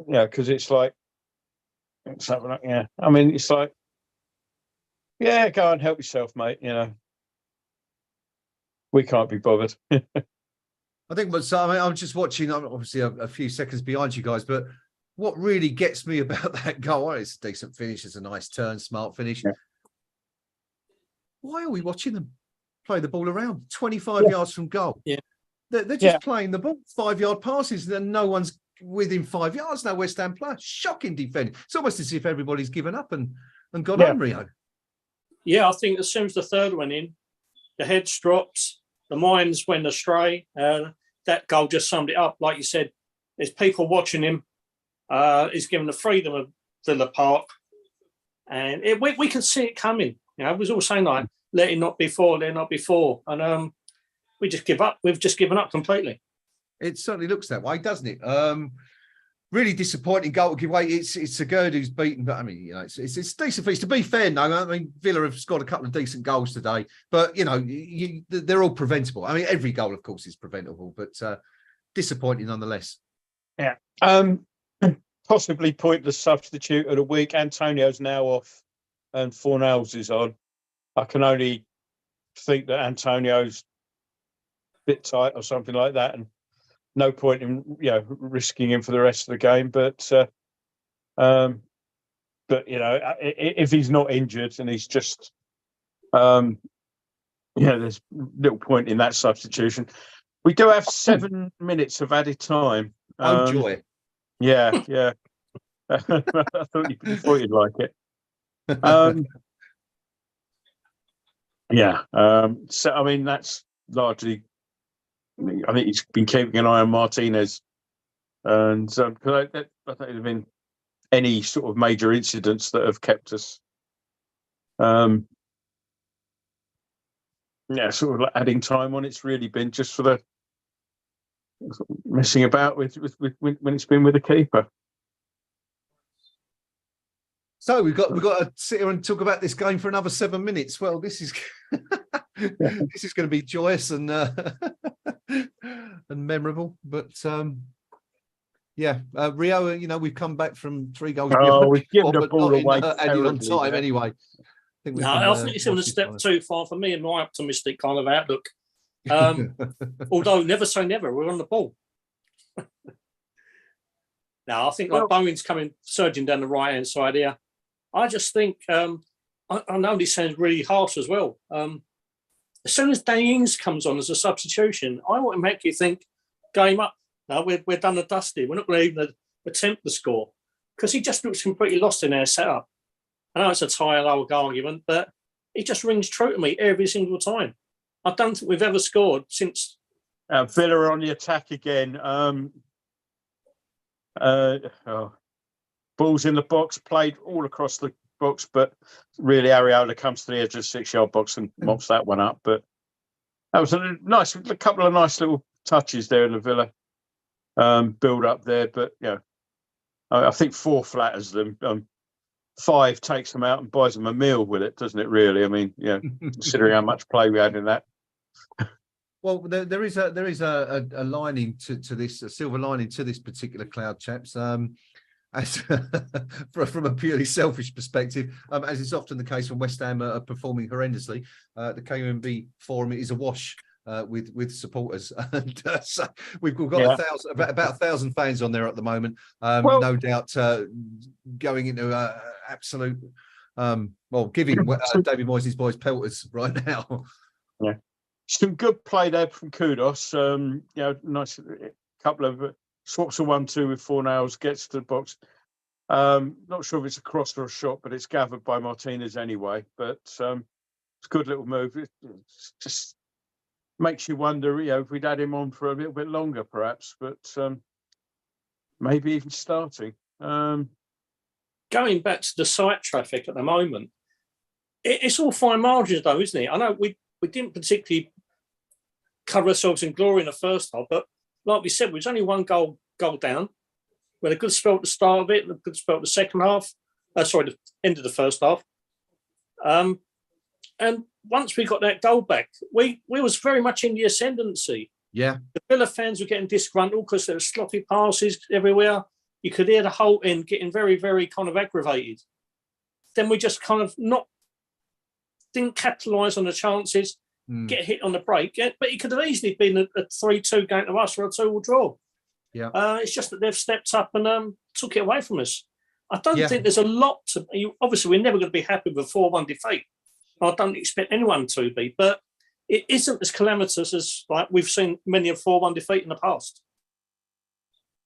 Yeah, because it's like, yeah. I mean, it's like, yeah, go and help yourself, mate. You know, we can't be bothered. I think, but so, I mean, I'm just watching. I'm obviously a few seconds behind you guys, but what really gets me about that goal, it's a decent finish, it's a nice turn, smart finish. Yeah. Why are we watching them play the ball around 25 yards from goal? Yeah, they're just playing the ball, 5-yard passes, and then no one's within 5 yards. Now West Ham player, shocking defending. It's almost as if everybody's given up and gone on, Rio. Yeah, I think as soon as the third went in, the heads dropped, the minds went astray. That goal just summed it up. Like you said, there's people watching him. He's given the freedom of Villa Park. And we can see it coming. You know, it was all saying like, let it not be 4, let it not be 4. And we just give up. We've just given up completely. It certainly looks that way, doesn't it? Really disappointing goal to give away. It's Segurd who's beaten, but I mean, you know, it's decent feats. To be fair, no, I mean, Villa have scored a couple of decent goals today, but you know, they're all preventable. I mean, every goal, of course, is preventable, but disappointing nonetheless. Yeah. Possibly pointless substitute of the week. Antonio's now off, and Fornals is on. I can only think that Antonio's a bit tight or something like that, and no point in risking him for the rest of the game. But you know, if he's not injured and he's just there's little point in that substitution. We do have 7 minutes of added time. Oh joy! Yeah. I thought you'd like it. So I mean, that's largely. I think he's been keeping an eye on Martinez, and because I think there's been any sort of major incidents that have kept us, sort of like adding time on. It's really been just for the messing about with when it's been with the keeper. So we've got to sit here and talk about this game for another 7 minutes. Well, this is this is going to be joyous and memorable. But Rio, you know, we've come back from 3 goals. We've given the ball away added on time anyway. I think it's even a step too far for me and my optimistic kind of outlook. Although never say never, we're on the ball. Now, I think like Bowen's coming surging down the right hand side here. I just think I know this sounds really harsh as well. As soon as Danny Ings comes on as a substitution, I automatically think game up. No, we're done and dusted. We're not going to even attempt the score because he just looks completely lost in our setup. I know it's a tire old argument, but he just rings true to me every single time. I don't think we've ever scored since. Villa on the attack again. Balls in the box, played all across the box, but really Areola comes to the edge of the 6-yard box and mops that one up. But that was a couple of nice little touches there in the Villa build up there. But I think 4 flatters them. 5 takes them out and buys them a meal with it, doesn't it? Really, I mean, considering how much play we had in that. Well, there is a lining to this, a silver lining to this particular cloud, chaps. As from a purely selfish perspective, as is often the case when West Ham are performing horrendously, the KUMB forum is awash with supporters, and so we've got about 1,000 fans on there at the moment. No doubt going into absolute giving David Moyes' boys pelters right now. Yeah, some good play there from Kudos. Nice couple of swaps a 1-2 with 4 nails, gets to the box. Not sure if it's a cross or a shot, but it's gathered by Martinez anyway. But it's a good little move. It just makes you wonder, if we'd had him on for a little bit longer, perhaps. But maybe even starting. Going back to the site traffic at the moment, it's all fine margins, though, isn't it? I know we didn't particularly cover ourselves in glory in the first half, but like we said, we was only one goal down. We had a good spell at the start of it, and a good spell at the second half. The end of the first half. And once we got that goal back, we was very much in the ascendancy. Yeah. The Villa fans were getting disgruntled because there were sloppy passes everywhere. You could hear the whole end getting very, very kind of aggravated. Then we just kind of didn't capitalise on the chances, get hit on the break. But it could have easily been a 3-2 game to us or a 2-2 draw. Yeah. It's just that they've stepped up and took it away from us. I don't think there's a lot to... Obviously, we're never going to be happy with a 4-1 defeat. I don't expect anyone to be, but it isn't as calamitous as we've seen many a 4-1 defeat in the past.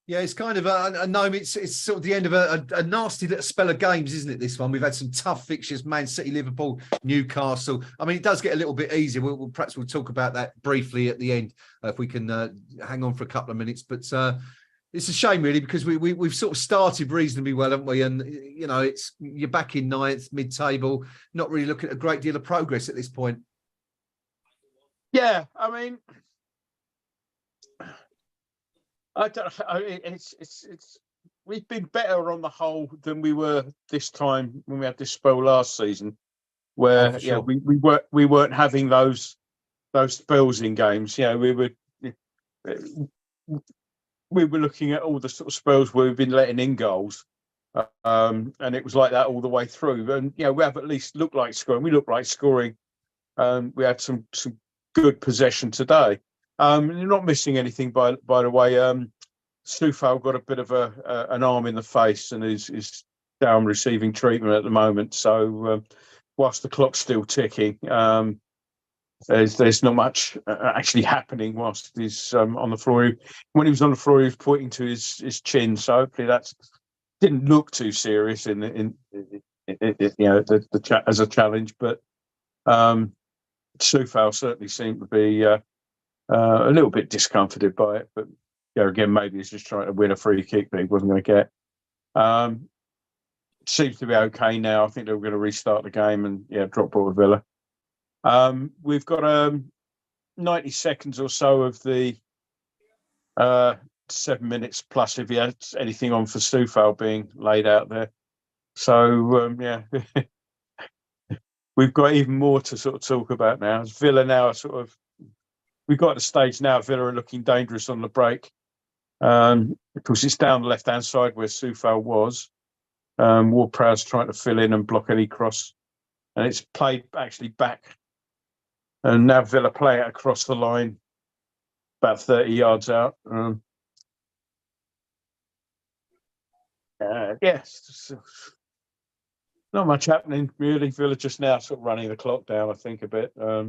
Yeah, it's kind of it's sort of the end of a nasty little spell of games, isn't it, this one? We've had some tough fixtures, Man City, Liverpool, Newcastle. I mean, it does get a little bit easier. Perhaps we'll talk about that briefly at the end if we can hang on for a couple of minutes. But it's a shame, really, because we've sort of started reasonably well, haven't we? And, you're back in 9th, mid-table, not really looking at a great deal of progress at this point. Yeah, I mean... We've been better on the whole than we were this time when we had this spell last season, where we weren't having those spells in games. We were looking at all the sort of spells where we've been letting in goals, and it was like that all the way through. And we have at least looked like scoring. We look like scoring. We had some good possession today. You're not missing anything, by the way. Soufal got a bit of an arm in the face and is down receiving treatment at the moment. So whilst the clock's still ticking, there's not much actually happening whilst he's on the floor. When he was on the floor, he was pointing to his chin. So hopefully that didn't look too serious as a challenge. But Soufal certainly seemed to be a little bit discomforted by it, but again, maybe he's just trying to win a free kick that he wasn't going to get. Seems to be okay now. I think they're going to restart the game and drop ball with Villa. We've got 90 seconds or so of the 7 minutes plus if he has anything on for Soufal being laid out there. So we've got even more to sort of talk about now. As Villa now we've got to the stage now. Villa are looking dangerous on the break. Of course, it's down the left-hand side where Soufal was. Ward-Prowse trying to fill in and block any cross. And it's played actually back. And now Villa play it across the line, about 30 yards out. Yes. Not much happening really. Villa just now sort of running the clock down, I think, a bit. I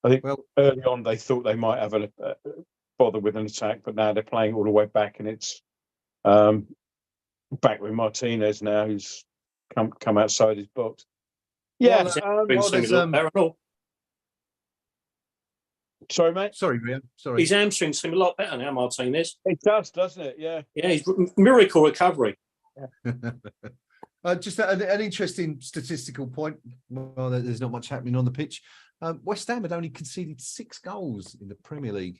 think early on they thought they might have a bother with an attack, but now they're playing all the way back, and it's back with Martinez now, who's come outside his box. Yeah. Sorry, mate. Sorry, Graham. Sorry. His hamstring seem a lot better now, Martinez. It does, doesn't it? Yeah. Yeah, he's miracle recovery. Just an interesting statistical point. Well, there's not much happening on the pitch. West Ham had only conceded 6 goals in the Premier League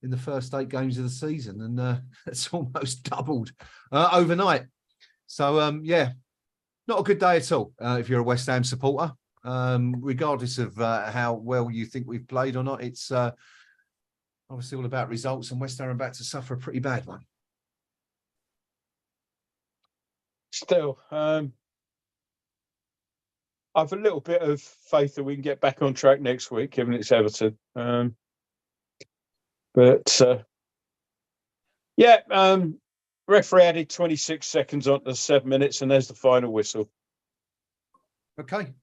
in the first 8 games of the season, and that's almost doubled overnight. So, yeah, not a good day at all if you're a West Ham supporter. Regardless of how well you think we've played or not, it's obviously all about results, and West Ham are about to suffer a pretty bad one. Still, I've a little bit of faith that we can get back on track next week, given it's Everton. Referee added 26 seconds on the 7 minutes, and there's the final whistle. Okay.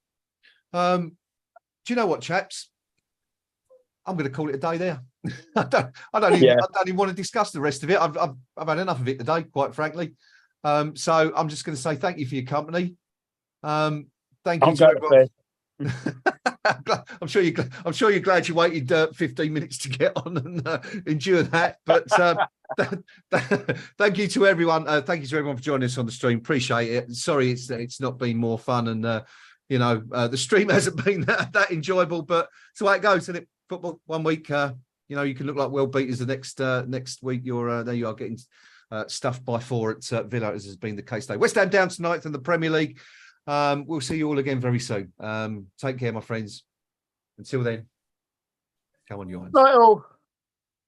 Do you know what, chaps? I'm going to call it a day there. I don't even want to discuss the rest of it. I've had enough of it today, quite frankly. So I'm just going to say thank you for your company. Thank you to everyone. I'm sure you're glad you waited 15 minutes to get on and endure that. But thank you to everyone. Thank you to everyone for joining us on the stream. Appreciate it. Sorry, it's not been more fun, and the stream hasn't been that enjoyable. But it's the way it goes, isn't it? Football 1 week, you can look like world beaters the next week. There you are getting stuffed by 4 at Villa, as has been the case today. West Ham down tonight in the Premier League. We'll see you all again very soon. Take care, my friends. Until then, come on, Johan. Night all.